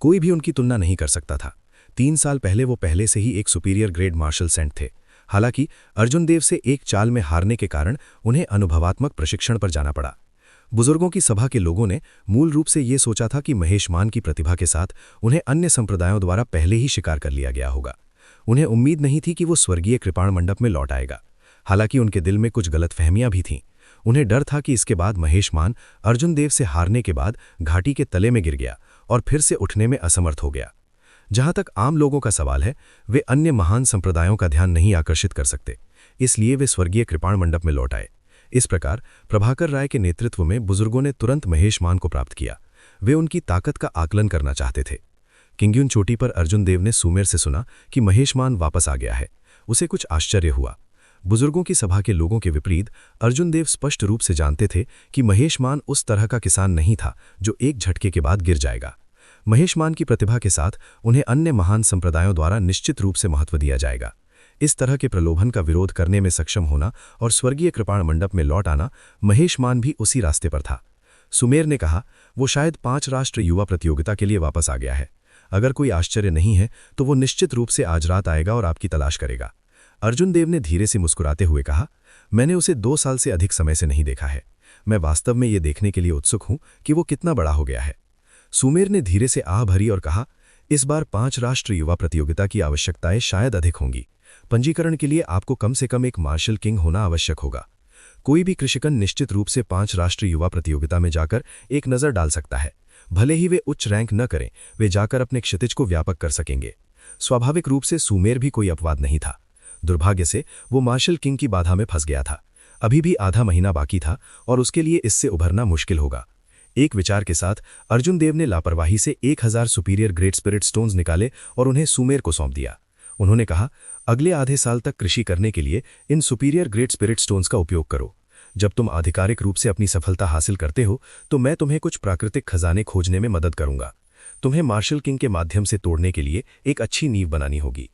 कोई भी उनकी तुलना नहीं कर सकता था। 3 साल पहले वो पहले से ही एक सुपीरियर ग्रेड मार्शल सेंट थे। हालांकि अर्जुन देव से एक चाल में हारने के कारण उन्हें अनुभवात्मक प्रशिक्षण पर जाना पड़ा। बुजुर्गों की सभा के लोगों ने मूल रूप से ये सोचा था कि महेश मान की प्रतिभा के साथ उन्हें अन्य संप्रदायों द्वारा पहले ही शिकार कर लिया गया होगा। उन्हें उम्मीद नहीं थी कि वो स्वर्गीय कृपाण मंडप में लौट आएगा। हालांकि उनके दिल में कुछ गलतफहमियां भी थीं। उन्हें डर था कि इसके बाद महेश मान अर्जुन देव से हारने के बाद घाटी के तले में गिर गया और फिर से उठने में असमर्थ हो गया। जहां तक आम लोगों का सवाल है, वे अन्य महान संप्रदायों का ध्यान नहीं आकर्षित कर सकते, इसलिए वे स्वर्गीय कृपाण मंडप में लौट आए। इस प्रकार प्रभाकर राय के नेतृत्व में बुजुर्गों ने तुरंत महेश मान को प्राप्त किया। वे उनकी ताकत का आकलन करना चाहते थे। किंग्युन चोटी पर अर्जुन देव ने सुमेर से सुना कि महेश मान वापस आ गया है। उसे कुछ आश्चर्य हुआ। बुजुर्गों की सभा के लोगों के विपरीत अर्जुन देव स्पष्ट रूप से जानते थे कि महेश मान उस तरह का किसान नहीं था जो एक झटके के बाद गिर जाएगा। महेश मान की प्रतिभा के साथ उन्हें अन्य महान संप्रदायों द्वारा निश्चित रूप से महत्व दिया जाएगा। इस तरह के प्रलोभन का विरोध करने में सक्षम होना और स्वर्गीय कृपाण मंडप में लौट आना, महेश मान भी उसी रास्ते पर था। सुमेर ने कहा, वो शायद 5 राष्ट्र युवा प्रतियोगिता के लिए वापस आ गया है। अगर कोई आश्चर्य नहीं है तो वो निश्चित रूप से आज रात आएगा और आपकी तलाश करेगा। अर्जुन देव ने धीरे से मुस्कुराते हुए कहा, मैंने उसे 2 साल से अधिक समय से नहीं देखा है। मैं वास्तव में ये देखने के लिए उत्सुक हूं कि वो कितना बड़ा हो गया है। सुमेर ने धीरे से आह भरी और कहा, इस बार 5 राष्ट्र युवा प्रतियोगिता की आवश्यकताएं शायद अधिक होंगी। पंजीकरण के लिए आपको कम से कम एक मार्शल किंग होना आवश्यक होगा। कोई भी कृषकन निश्चित रूप से 5 राष्ट्र युवा प्रतियोगिता में जाकर एक नज़र डाल सकता है। भले ही वे उच्च रैंक न करें, वे जाकर अपने क्षितिज को व्यापक कर सकेंगे। स्वाभाविक रूप से सुमेर भी कोई अपवाद नहीं था। दुर्भाग्य से वो मार्शल किंग की बाधा में फंस गया था। अभी भी आधा महीना बाकी था और उसके लिए इससे उभरना मुश्किल होगा। एक विचार के साथ अर्जुन देव ने लापरवाही से 1000 सुपीरियर ग्रेट स्पिरिट स्टोन्स निकाले और उन्हें सुमेर को सौंप दिया। उन्होंने कहा, अगले आधे साल तक कृषि करने के लिए इन सुपीरियर ग्रेट स्पिरिट स्टोन्स का उपयोग करो। जब तुम आधिकारिक रूप से अपनी सफलता हासिल करते हो तो मैं तुम्हें कुछ प्राकृतिक खजाने खोजने में मदद करूंगा। तुम्हें मार्शल किंग के माध्यम से तोड़ने के लिए एक अच्छी नींव बनानी होगी।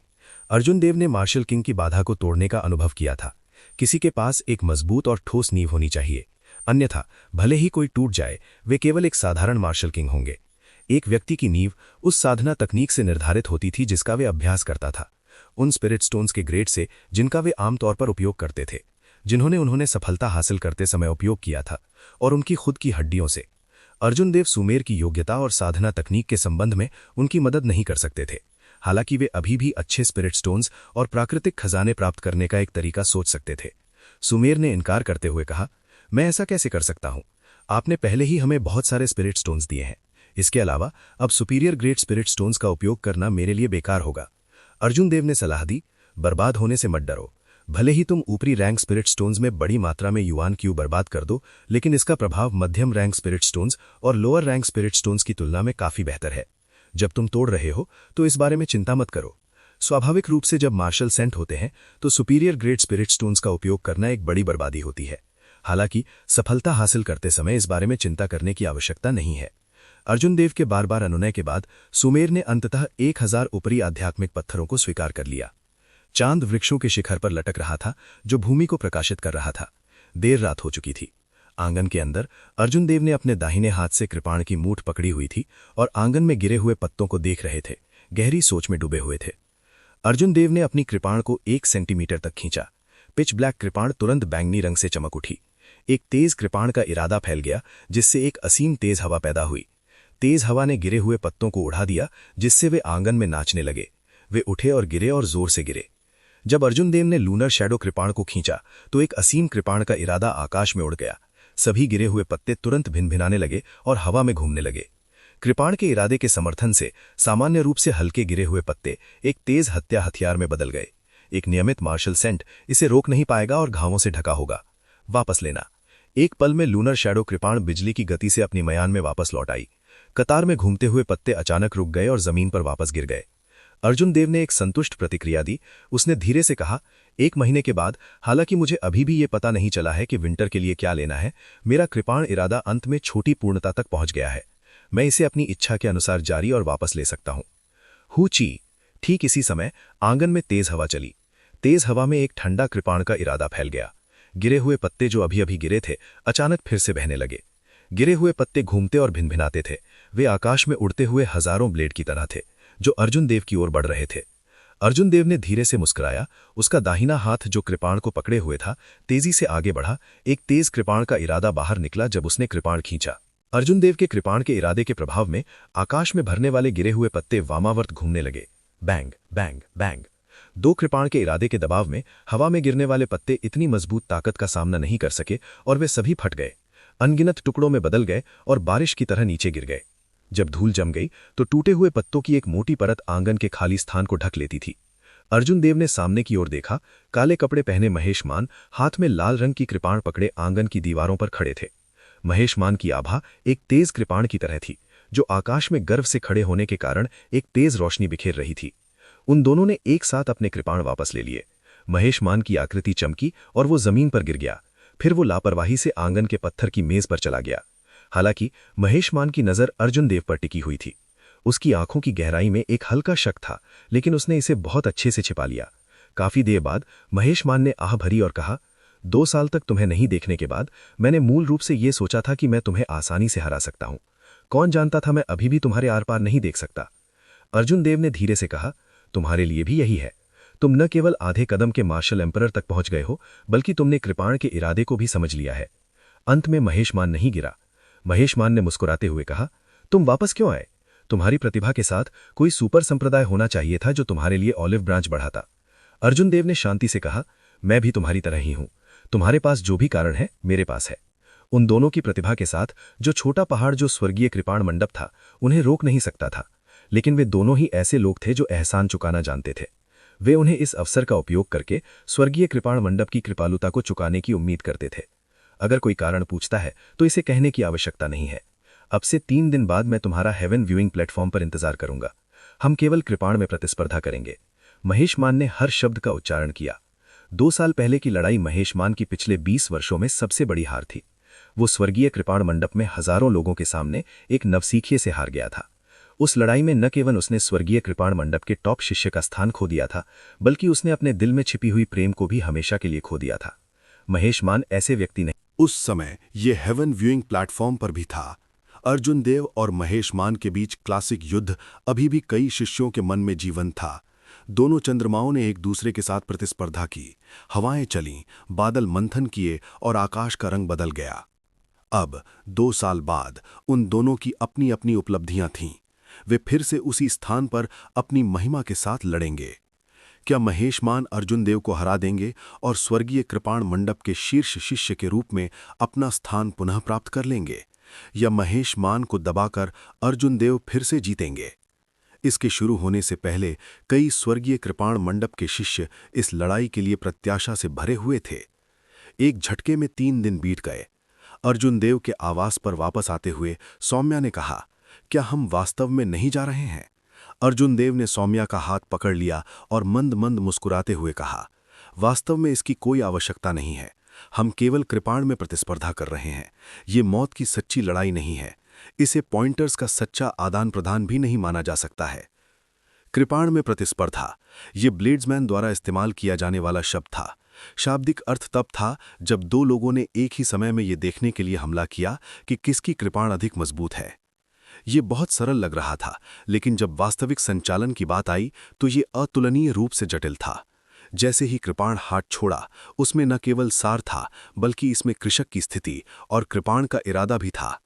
अर्जुन देव ने मार्शल किंग की बाधा को तोड़ने का अनुभव किया था। किसी के पास एक मजबूत और ठोस नींव होनी चाहिए, अन्यथा भले ही कोई टूट जाए, वे केवल एक साधारण मार्शल किंग होंगे। एक व्यक्ति की नींव उस साधना तकनीक से निर्धारित होती थी जिसका वे अभ्यास करता था, उन स्पिरिट स्टोन्स के ग्रेड से जिनका वे आमतौर पर उपयोग करते थे, जिन्होंने उन्होंने सफलता हासिल करते समय उपयोग किया था, और उनकी खुद की हड्डियों से। अर्जुन देव सुमेर की योग्यता और साधना तकनीक के संबंध में उनकी मदद नहीं कर सकते थे। हालांकि वे अभी भी अच्छे स्पिरिट स्टोन्स और प्राकृतिक खजाने प्राप्त करने का एक तरीका सोच सकते थे। सुमेर ने इनकार करते हुए कहा, मैं ऐसा कैसे कर सकता हूं? आपने पहले ही हमें बहुत सारे स्पिरिट स्टोन्स दिए हैं। इसके अलावा अब सुपीरियर ग्रेट स्पिरिट स्टोन्स का उपयोग करना मेरे लिए बेकार होगा। अर्जुन देव ने सलाह दी, बर्बाद होने से मत डरो। भले ही तुम ऊपरी रैंक स्पिरिट स्टोन्स में बड़ी मात्रा में युआन क्यू बर्बाद कर दो, लेकिन इसका प्रभाव मध्यम रैंक स्पिरिट स्टोन्स और लोअर रैंक स्पिरिट स्टोन्स की तुलना में काफी बेहतर है। जब तुम तोड़ रहे हो तो इस बारे में चिंता मत करो। स्वाभाविक रूप से जब मार्शल सेंट होते हैं तो सुपीरियर ग्रेट स्पिरिट स्टोन्स का उपयोग करना एक बड़ी बर्बादी होती है। हालांकि सफलता हासिल करते समय इस बारे में चिंता करने की आवश्यकता नहीं है। अर्जुन देव के बार बार अनुनय के बाद सुमेर ने अंततः 1000 ऊपरी आध्यात्मिक पत्थरों को स्वीकार कर लिया। चांद वृक्षों के शिखर पर लटक रहा था, जो भूमि को प्रकाशित कर रहा था। देर रात हो चुकी थी। आंगन के अंदर अर्जुन देव ने अपने दाहिने हाथ से कृपाण की मूठ पकड़ी हुई थी और आंगन में गिरे हुए पत्तों को देख रहे थे, गहरी सोच में डूबे हुए थे। अर्जुन देव ने अपनी कृपाण को 1 सेंटीमीटर तक खींचा। पिच ब्लैक कृपाण तुरंत बैंगनी रंग से चमक उठी। एक तेज कृपाण का इरादा फैल गया, जिससे एक असीम तेज हवा पैदा हुई। तेज हवा ने गिरे हुए पत्तों को उड़ा दिया, जिससे वे आंगन में नाचने लगे। वे उठे और गिरे और जोर से गिरे। जब अर्जुन देव ने लूनर शैडो कृपाण को खींचा तो एक असीम कृपाण का इरादा आकाश में उड़ गया। सभी गिरे हुए पत्ते तुरंत भिनभिनाने लगे और हवा में घूमने लगे। कृपाण के इरादे के समर्थन से सामान्य रूप से हल्के गिरे हुए पत्ते एक तेज हत्या हथियार में बदल गए। एक नियमित मार्शल सेंट इसे रोक नहीं पाएगा और घावों से ढका होगा। वापस लेना। एक पल में लूनर शैडो कृपाण बिजली की गति से अपनी मयान में वापस लौट आई। कतार में घूमते हुए पत्ते अचानक रुक गए और जमीन पर वापस गिर गए। अर्जुन देव ने एक संतुष्ट प्रतिक्रिया दी। उसने धीरे से कहा, 1 महीने के बाद, हालांकि मुझे अभी भी ये पता नहीं चला है कि विंटर के लिए क्या लेना है, मेरा कृपाण इरादा अंत में छोटी पूर्णता तक पहुंच गया है। मैं इसे अपनी इच्छा के अनुसार जारी और वापस ले सकता हूं। हूची। ठीक इसी समय आंगन में तेज हवा चली। तेज हवा में एक ठंडा कृपाण का इरादा फैल गया। गिरे हुए पत्ते जो अभी अभी गिरे थे, अचानक फिर से बहने लगे। गिरे हुए पत्ते घूमते और भिनभिनाते थे। वे आकाश में उड़ते हुए हजारों ब्लेड की तरह थे, जो अर्जुन देव की ओर बढ़ रहे थे। अर्जुन देव ने धीरे से मुस्कुराया। उसका दाहिना हाथ जो कृपाण को पकड़े हुए था, तेजी से आगे बढ़ा। एक तेज कृपाण का इरादा बाहर निकला जब उसने कृपाण खींचा। अर्जुन देव के कृपाण के इरादे के प्रभाव में आकाश में भरने वाले गिरे हुए पत्ते वामावर्त घूमने लगे। Bang bang bang. 2 कृपाण के इरादे के दबाव में हवा में गिरने वाले पत्ते इतनी मजबूत ताकत का सामना नहीं कर सके और वे सभी फट गए, अनगिनत टुकड़ों में बदल गए और बारिश की तरह नीचे गिर गए। जब धूल जम गई तो टूटे हुए पत्तों की एक मोटी परत आंगन के खाली स्थान को ढक लेती थी। अर्जुन देव ने सामने की ओर देखा। काले कपड़े पहने महेश मान हाथ में लाल रंग की कृपाण पकड़े आंगन की दीवारों पर खड़े थे। महेश मान की आभा एक तेज कृपाण की तरह थी, जो आकाश में गर्व से खड़े होने के कारण एक तेज रोशनी बिखेर रही थी। उन दोनों ने एक साथ अपने कृपाण वापस ले लिए। महेश मान की आकृति चमकी और वो जमीन पर गिर गया। फिर वो लापरवाही से आंगन के पत्थर की मेज पर चला गया। हालांकि महेश मान की नजर अर्जुन देव पर टिकी हुई थी। उसकी आंखों की गहराई में एक हल्का शक था, लेकिन उसने इसे बहुत अच्छे से छिपा लिया। काफी देर बाद महेश मान ने आह भरी और कहा, 2 साल तक तुम्हें नहीं देखने के बाद मैंने मूल रूप से ये सोचा था कि मैं तुम्हें आसानी से हरा सकता हूं। कौन जानता था मैं अभी भी तुम्हारे आर पार नहीं देख सकता। अर्जुन देव ने धीरे से कहा, तुम्हारे लिए भी यही है। तुम न केवल आधे कदम के मार्शल एम्परर तक पहुंच गए हो, बल्कि तुमने कृपाण के इरादे को भी समझ लिया है। अंत में महेश मान नहीं गिरा। महेश मान ने मुस्कुराते हुए कहा, तुम वापस क्यों आए? तुम्हारी प्रतिभा के साथ कोई सुपर संप्रदाय होना चाहिए था जो तुम्हारे लिए ऑलिव ब्रांच बढ़ाता। अर्जुन देव ने शांति से कहा, मैं भी तुम्हारी तरह ही हूं। तुम्हारे पास जो भी कारण है, मेरे पास है। उन दोनों की प्रतिभा के साथ जो छोटा पहाड़ जो स्वर्गीय कृपाण मंडप था, उन्हें रोक नहीं सकता था। लेकिन वे दोनों ही ऐसे लोग थे जो एहसान चुकाना जानते थे। वे उन्हें इस अवसर का उपयोग करके स्वर्गीय कृपाण मंडप की कृपालुता को चुकाने की उम्मीद करते थे। अगर कोई कारण पूछता है तो इसे कहने की आवश्यकता नहीं है। अब से 3 दिन बाद मैं तुम्हारा हेवन व्यूइंग प्लेटफॉर्म पर इंतजार करूंगा। हम केवल कृपाण में प्रतिस्पर्धा करेंगे। महेश मान ने हर शब्द का उच्चारण किया। 2 साल पहले की लड़ाई महेश मान की पिछले 20 वर्षों में सबसे बड़ी हार थी। वो स्वर्गीय कृपाण मंडप में हजारों लोगों के सामने एक नवसीखिए से हार गया था। उस लड़ाई में न केवल उसने स्वर्गीय कृपाण मंडप के टॉप शिष्य का स्थान खो दिया था, बल्कि उसने अपने दिल में छिपी हुई प्रेम को भी हमेशा के लिए खो दिया था। महेश मान ऐसे व्यक्ति नहीं। उस समय ये हेवन व्यूइंग प्लेटफॉर्म पर भी था। अर्जुन देव और महेश मान के बीच क्लासिक युद्ध अभी भी कई शिष्यों के मन में जीवन था। दोनों चंद्रमाओं ने एक दूसरे के साथ प्रतिस्पर्धा की। हवाएं चलीं, बादल मंथन किए और आकाश का रंग बदल गया। अब 2 साल बाद उन दोनों की अपनी अपनी उपलब्धियां थीं। वे फिर से उसी स्थान पर अपनी महिमा के साथ लड़ेंगे। क्या महेश मान अर्जुन देव को हरा देंगे और स्वर्गीय कृपाण मंडप के शीर्ष शिष्य के रूप में अपना स्थान पुनः प्राप्त कर लेंगे, या महेश मान को दबाकर अर्जुन देव फिर से जीतेंगे? इसके शुरू होने से पहले कई स्वर्गीय कृपाण मंडप के शिष्य इस लड़ाई के लिए प्रत्याशा से भरे हुए थे। एक झटके में 3 दिन बीत गए। अर्जुन देव के आवास पर वापस आते हुए सौम्या ने कहा, क्या हम वास्तव में नहीं जा रहे हैं? अर्जुन देव ने सौम्या का हाथ पकड़ लिया और मंद मंद मुस्कुराते हुए कहा, वास्तव में इसकी कोई आवश्यकता नहीं है। हम केवल कृपाण में प्रतिस्पर्धा कर रहे हैं। ये मौत की सच्ची लड़ाई नहीं है। इसे पॉइंटर्स का सच्चा आदान प्रदान भी नहीं माना जा सकता है। कृपाण में प्रतिस्पर्धा, ये ब्लेड्समैन द्वारा इस्तेमाल किया जाने वाला शब्द था। शाब्दिक अर्थ तब था जब दो लोगों ने एक ही समय में ये देखने के लिए हमला किया कि किसकी कृपाण अधिक मजबूत है। ये बहुत सरल लग रहा था, लेकिन जब वास्तविक संचालन की बात आई तो ये अतुलनीय रूप से जटिल था। जैसे ही कृपाण हाथ छोड़ा, उसमें न केवल सार था, बल्कि इसमें कृषक की स्थिति और कृपाण का इरादा भी था।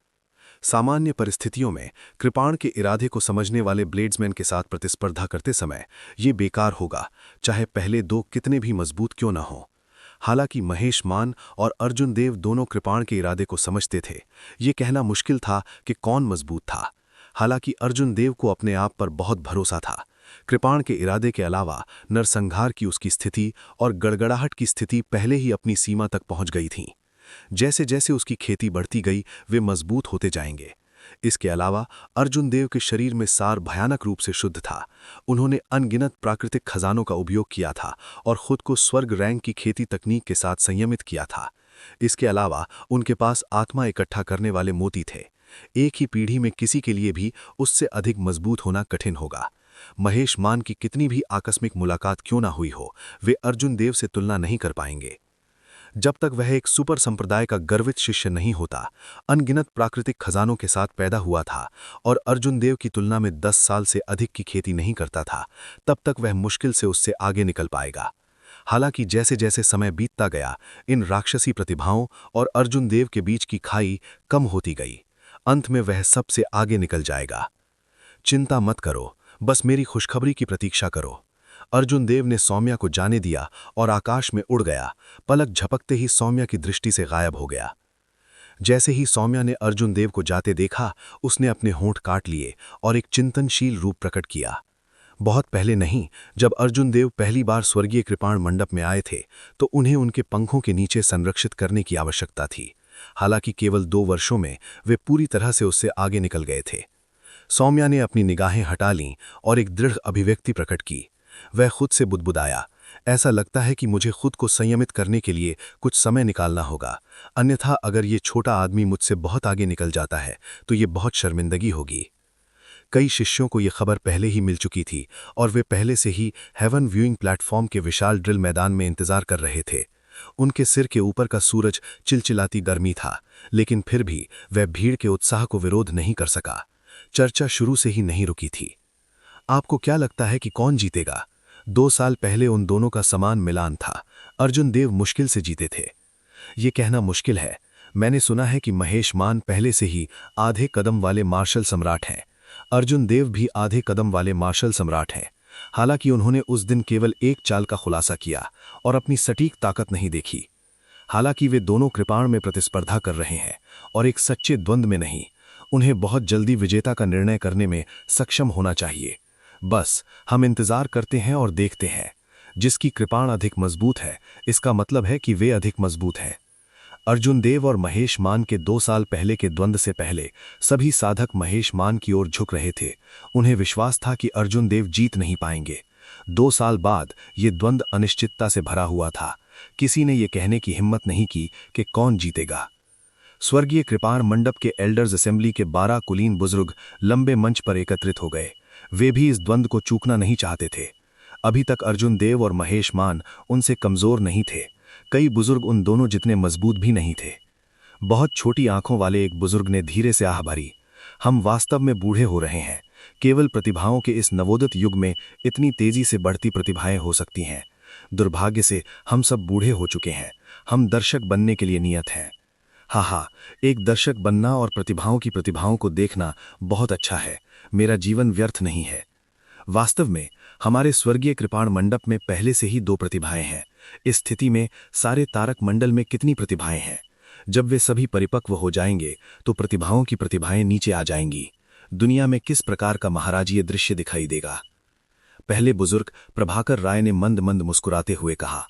सामान्य परिस्थितियों में कृपाण के इरादे को समझने वाले ब्लेड्समैन के साथ प्रतिस्पर्धा करते समय ये बेकार होगा, चाहे पहले दो कितने भी मजबूत क्यों न हों। हालांकि महेश मान और अर्जुन देव दोनों कृपाण के इरादे को समझते थे, ये कहना मुश्किल था कि कौन मजबूत था। हालांकि अर्जुन देव को अपने आप पर बहुत भरोसा था। कृपाण के इरादे के अलावा नरसंहार की उसकी स्थिति और गड़गड़ाहट की स्थिति पहले ही अपनी सीमा तक पहुंच गई थीं। जैसे जैसे उसकी खेती बढ़ती गई, वे मजबूत होते जाएंगे। इसके अलावा अर्जुन देव के शरीर में सार भयानक रूप से शुद्ध था। उन्होंने अनगिनत प्राकृतिक खजानों का उपयोग किया था और खुद को स्वर्ग रैंक की खेती तकनीक के साथ संयमित किया था। इसके अलावा उनके पास आत्मा इकट्ठा करने वाले मोती थे। एक ही पीढ़ी में किसी के लिए भी उससे अधिक मजबूत होना कठिन होगा। महेश मान की कितनी भी आकस्मिक मुलाकात क्यों ना हुई हो, वे अर्जुन देव से तुलना नहीं कर पाएंगे। जब तक वह एक सुपर संप्रदाय का गर्वित शिष्य नहीं होता, अनगिनत प्राकृतिक खजानों के साथ पैदा हुआ था और अर्जुन देव की तुलना में 10 साल से अधिक की खेती नहीं करता था, तब तक वह मुश्किल से उससे आगे निकल पाएगा। हालांकि जैसे जैसे समय बीतता गया, इन राक्षसी प्रतिभाओं और अर्जुन देव के बीच की खाई कम होती गई। अंत में वह सबसे आगे निकल जाएगा। चिंता मत करो, बस मेरी खुशखबरी की प्रतीक्षा करो। अर्जुन देव ने सौम्या को जाने दिया और आकाश में उड़ गया। पलक झपकते ही सौम्या की दृष्टि से गायब हो गया। जैसे ही सौम्या ने अर्जुन देव को जाते देखा, उसने अपने होंठ काट लिए और एक चिंतनशील रूप प्रकट किया। बहुत पहले नहीं, जब अर्जुन देव पहली बार स्वर्गीय कृपाण मंडप में आए थे, तो उन्हें उनके पंखों के नीचे संरक्षित करने की आवश्यकता थी। हालांकि केवल 2 वर्षों में वे पूरी तरह से उससे आगे निकल गए थे। सौम्या ने अपनी निगाहें हटा लीं और एक दृढ़ अभिव्यक्ति प्रकट की। वह खुद से बुदबुदाया, ऐसा लगता है कि मुझे खुद को संयमित करने के लिए कुछ समय निकालना होगा, अन्यथा अगर ये छोटा आदमी मुझसे बहुत आगे निकल जाता है तो ये बहुत शर्मिंदगी होगी। कई शिष्यों को ये खबर पहले ही मिल चुकी थी और वे पहले से ही हेवन व्यूइंग प्लेटफॉर्म के विशाल ड्रिल मैदान में इंतजार कर रहे थे। उनके सिर के ऊपर का सूरज चिलचिलाती गर्मी था, लेकिन फिर भी वह भीड़ के उत्साह को विरोध नहीं कर सका। चर्चा शुरू से ही नहीं रुकी थी। आपको क्या लगता है कि कौन जीतेगा? 2 साल पहले उन दोनों का समान मिलान था। अर्जुन देव मुश्किल से जीते थे। ये कहना मुश्किल है। मैंने सुना है कि महेश मान पहले से ही आधे कदम वाले मार्शल सम्राट हैं। अर्जुन देव भी आधे कदम वाले मार्शल सम्राट हैं। हालांकि उन्होंने उस दिन केवल एक चाल का खुलासा किया और अपनी सटीक ताकत नहीं देखी। हालांकि वे दोनों कृपाण में प्रतिस्पर्धा कर रहे हैं और एक सच्चे द्वंद्व में नहीं। उन्हें बहुत जल्दी विजेता का निर्णय करने में सक्षम होना चाहिए। बस हम इंतजार करते हैं और देखते हैं। जिसकी कृपाण अधिक मजबूत है, इसका मतलब है कि वे अधिक मजबूत हैं। अर्जुन देव और महेश मान के 2 साल पहले के द्वंद्व से पहले सभी साधक महेश मान की ओर झुक रहे थे। उन्हें विश्वास था कि अर्जुन देव जीत नहीं पाएंगे। 2 साल बाद ये द्वंद्व अनिश्चितता से भरा हुआ था। किसी ने यह कहने की हिम्मत नहीं की कि कौन जीतेगा। स्वर्गीय कृपाण मंडप के एल्डर्स असेंबली के 12 कुलीन बुजुर्ग लंबे मंच पर एकत्रित हो गए। वे भी इस द्वंद्व को चूकना नहीं चाहते थे। अभी तक अर्जुन देव और महेश मान उनसे कमजोर नहीं थे। कई बुजुर्ग उन दोनों जितने मजबूत भी नहीं थे। बहुत छोटी आंखों वाले एक बुजुर्ग ने धीरे से आह भरी, हम वास्तव में बूढ़े हो रहे हैं। केवल प्रतिभाओं के इस नवोदित युग में इतनी तेजी से बढ़ती प्रतिभाएं हो सकती हैं। दुर्भाग्य से हम सब बूढ़े हो चुके हैं। हम दर्शक बनने के लिए नियत हैं। हाँ, एक दर्शक बनना और प्रतिभाओं को देखना बहुत अच्छा है। मेरा जीवन व्यर्थ नहीं है। वास्तव में हमारे स्वर्गीय कृपाण मंडप में पहले से ही 2 प्रतिभाएं हैं। इस स्थिति में सारे तारक मंडल में कितनी प्रतिभाएं हैं? जब वे सभी परिपक्व हो जाएंगे तो प्रतिभाओं की प्रतिभाएं नीचे आ जाएंगी। दुनिया में किस प्रकार का महाराजीय दृश्य दिखाई देगा? पहले बुजुर्ग प्रभाकर राय ने मंद मंद मुस्कुराते हुए कहा,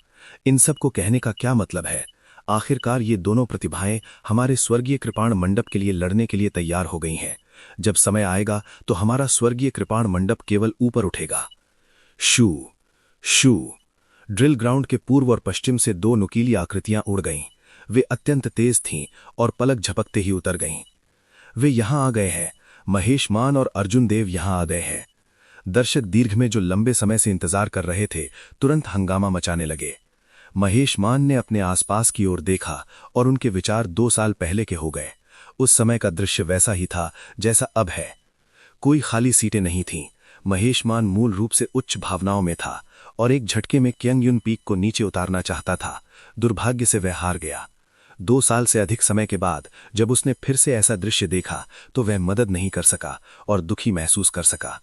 इन सब को कहने का क्या मतलब है? आखिरकार ये दोनों प्रतिभाएं हमारे स्वर्गीय कृपाण मंडप के लिए लड़ने के लिए तैयार हो गई हैं। जब समय आएगा तो हमारा स्वर्गीय कृपाण मंडप केवल ऊपर उठेगा। शू शू। ड्रिल ग्राउंड के पूर्व और पश्चिम से 2 नुकीली आकृतियां उड़ गईं। वे अत्यंत तेज थीं और पलक झपकते ही उतर गईं। वे यहां आ गए हैं। महेश मान और अर्जुन देव यहां आ गए हैं। दर्शक दीर्घ में जो लंबे समय से इंतजार कर रहे थे तुरंत हंगामा मचाने लगे। महेश मान ने अपने आसपास की ओर देखा और उनके विचार 2 साल पहले के हो गए। उस समय का दृश्य वैसा ही था जैसा अब है। कोई खाली सीटें नहीं थीं। महेश मान मूल रूप से उच्च भावनाओं में था और एक झटके में क्यंग पीक को नीचे उतारना चाहता था। दुर्भाग्य से वह हार गया। 2 साल से अधिक समय के बाद जब उसने फिर से ऐसा दृश्य देखा तो वह मदद नहीं कर सका और दुखी महसूस कर सका।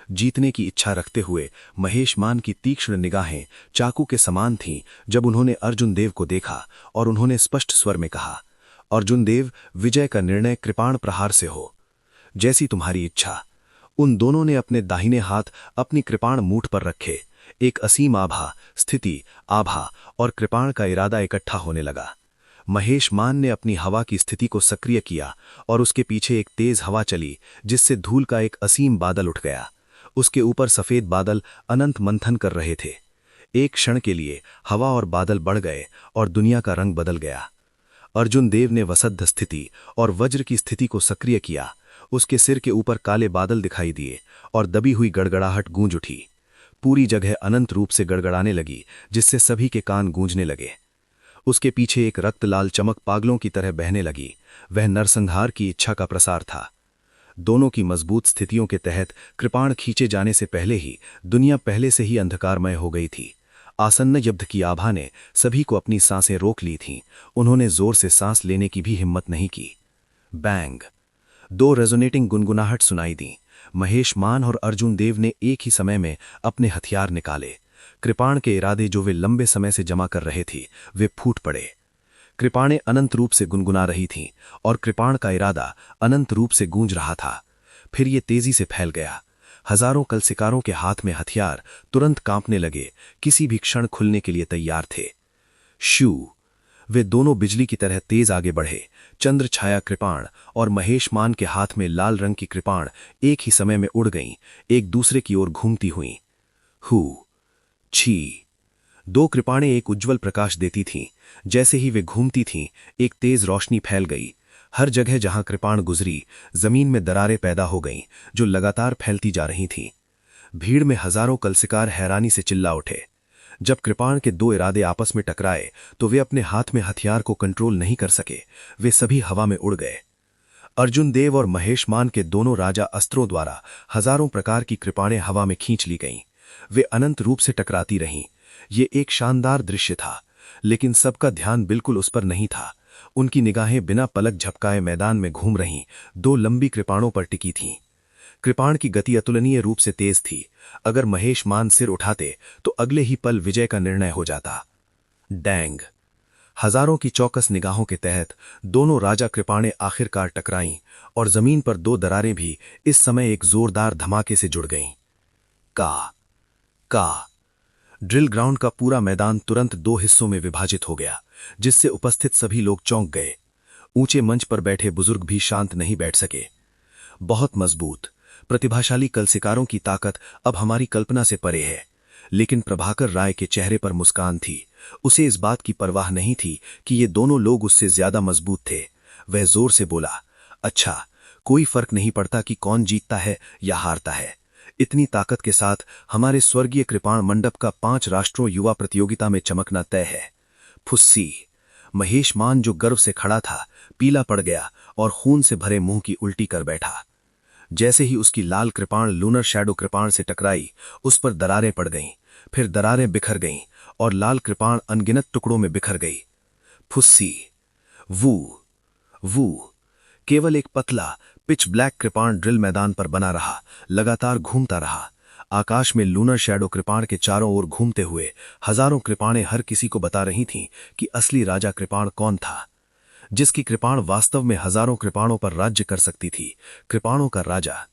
जीतने की इच्छा रखते हुए महेश मान की तीक्ष्ण निगाहें चाकू के समान थीं जब उन्होंने अर्जुन देव को देखा और उन्होंने स्पष्ट स्वर में कहा, अर्जुन देव, विजय का निर्णय कृपाण प्रहार से हो। जैसी तुम्हारी इच्छा। उन दोनों ने अपने दाहिने हाथ अपनी कृपाण मूठ पर रखे। एक असीम आभा, स्थिति, आभा और कृपाण का इरादा इकट्ठा होने लगा। महेश मान ने अपनी हवा की स्थिति को सक्रिय किया और उसके पीछे एक तेज हवा चली जिससे धूल का एक असीम बादल उठ गया। उसके ऊपर सफेद बादल अनंत मंथन कर रहे थे। एक क्षण के लिए हवा और बादल बढ़ गए और दुनिया का रंग बदल गया। अर्जुन देव ने वसद्ध स्थिति और वज्र की स्थिति को सक्रिय किया। उसके सिर के ऊपर काले बादल दिखाई दिए और दबी हुई गड़गड़ाहट गूंज उठी। पूरी जगह अनंत रूप से गड़गड़ाने लगी जिससे सभी के कान गूंजने लगे। उसके पीछे एक रक्त लाल चमक पागलों की तरह बहने लगी। वह नरसंहार की इच्छा का प्रसार था। दोनों की मजबूत स्थितियों के तहत कृपाण खींचे जाने से पहले ही दुनिया पहले से ही अंधकारमय हो गई थी। आसन्न युद्ध की आभा ने सभी को अपनी सांसें रोक ली थीं। उन्होंने जोर से सांस लेने की भी हिम्मत नहीं की। बैंग! 2 रेजोनेटिंग गुनगुनाहट सुनाई दी। महेश मान और अर्जुन देव ने एक ही समय में अपने हथियार निकाले। कृपाण के इरादे जो वे लंबे समय से जमा कर रहे थे वे फूट पड़े। कृपाणें अनंत रूप से गुनगुना रही थीं और कृपाण का इरादा अनंत रूप से गूंज रहा था। फिर ये तेजी से फैल गया। हजारों कलसिकारों के हाथ में हथियार तुरंत कांपने लगे, किसी भी क्षण खुलने के लिए तैयार थे। शू! वे दोनों बिजली की तरह तेज आगे बढ़े। चंद्र छाया कृपाण और महेश मान के हाथ में लाल रंग की कृपाण एक ही समय में उड़ गईं, एक दूसरे की ओर घूमती हुईं। हू! छी! 2 कृपाणें एक उज्ज्वल प्रकाश देती थीं। जैसे ही वे घूमती थीं, एक तेज रोशनी फैल गई। हर जगह जहां कृपाण गुजरी, जमीन में दरारें पैदा हो गईं, जो लगातार फैलती जा रही थीं। भीड़ में हजारों कलसिकार हैरानी से चिल्ला उठे। जब कृपाण के 2 इरादे आपस में टकराए तो वे अपने हाथ में हथियार को कंट्रोल नहीं कर सके। वे सभी हवा में उड़ गए। अर्जुन देव और महेश मान के दोनों राजा अस्त्रों द्वारा हजारों प्रकार की कृपाणें हवा में खींच ली गईं। वे अनंत रूप से टकराती रहीं। ये एक शानदार दृश्य था, लेकिन सबका ध्यान बिल्कुल उस पर नहीं था। उनकी निगाहें बिना पलक झपकाए मैदान में घूम रहीं 2 लंबी कृपाणों पर टिकी थीं। कृपाण की गति अतुलनीय रूप से तेज थी। अगर महेश मान सिर उठाते तो अगले ही पल विजय का निर्णय हो जाता। डैंग! हजारों की चौकस निगाहों के तहत दोनों राजा कृपाणें आखिरकार टकराईं और जमीन पर 2 दरारें भी इस समय एक जोरदार धमाके से जुड़ गईं। का ड्रिल ग्राउंड का पूरा मैदान तुरंत 2 हिस्सों में विभाजित हो गया, जिससे उपस्थित सभी लोग चौंक गए। ऊंचे मंच पर बैठे बुजुर्ग भी शांत नहीं बैठ सके। बहुत मजबूत, प्रतिभाशाली कलसिकारों की ताकत अब हमारी कल्पना से परे है। लेकिन प्रभाकर राय के चेहरे पर मुस्कान थी। उसे इस बात की परवाह नहीं थी कि ये दोनों लोग उससे ज्यादा मजबूत थे। वह जोर से बोला, अच्छा, कोई फर्क नहीं पड़ता कि कौन जीतता है या हारता है। इतनी ताकत के साथ हमारे स्वर्गीय कृपाण मंडप का 5 राष्ट्रों युवा प्रतियोगिता में चमकना तय है। फुस्सी! महेश मान जो गर्व से खड़ा था, पीला पड़ गया और खून से भरे मुंह की उल्टी कर बैठा। जैसे ही उसकी लाल कृपाण लूनर शैडो कृपाण से टकराई, उस पर दरारें पड़ गईं, फिर दरारें बिखर गईं और लाल कृपाण अनगिनत टुकड़ों में बिखर गई। फुस्सी! वू! वू! केवल एक पतला पिच ब्लैक कृपाण ड्रिल मैदान पर बना रहा, लगातार घूमता रहा। आकाश में लूनर शैडो कृपाण के चारों ओर घूमते हुए हजारों कृपाणें हर किसी को बता रही थीं कि असली राजा कृपाण कौन था, जिसकी कृपाण वास्तव में हजारों कृपाणों पर राज्य कर सकती थी। कृपाणों का राजा।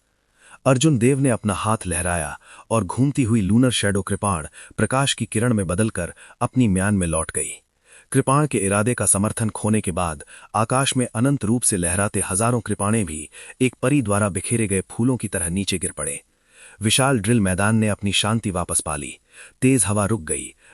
अर्जुन देव ने अपना हाथ लहराया और घूमती हुई लूनर शैडो कृपाण प्रकाश की किरण में बदलकर अपनी म्यान में लौट गई। कृपाण के इरादे का समर्थन खोने के बाद आकाश में अनंत रूप से लहराते हजारों कृपाणें भी एक परी द्वारा बिखेरे गए फूलों की तरह नीचे गिर पड़े। विशाल ड्रिल मैदान ने अपनी शांति वापस पा ली। तेज हवा रुक गई।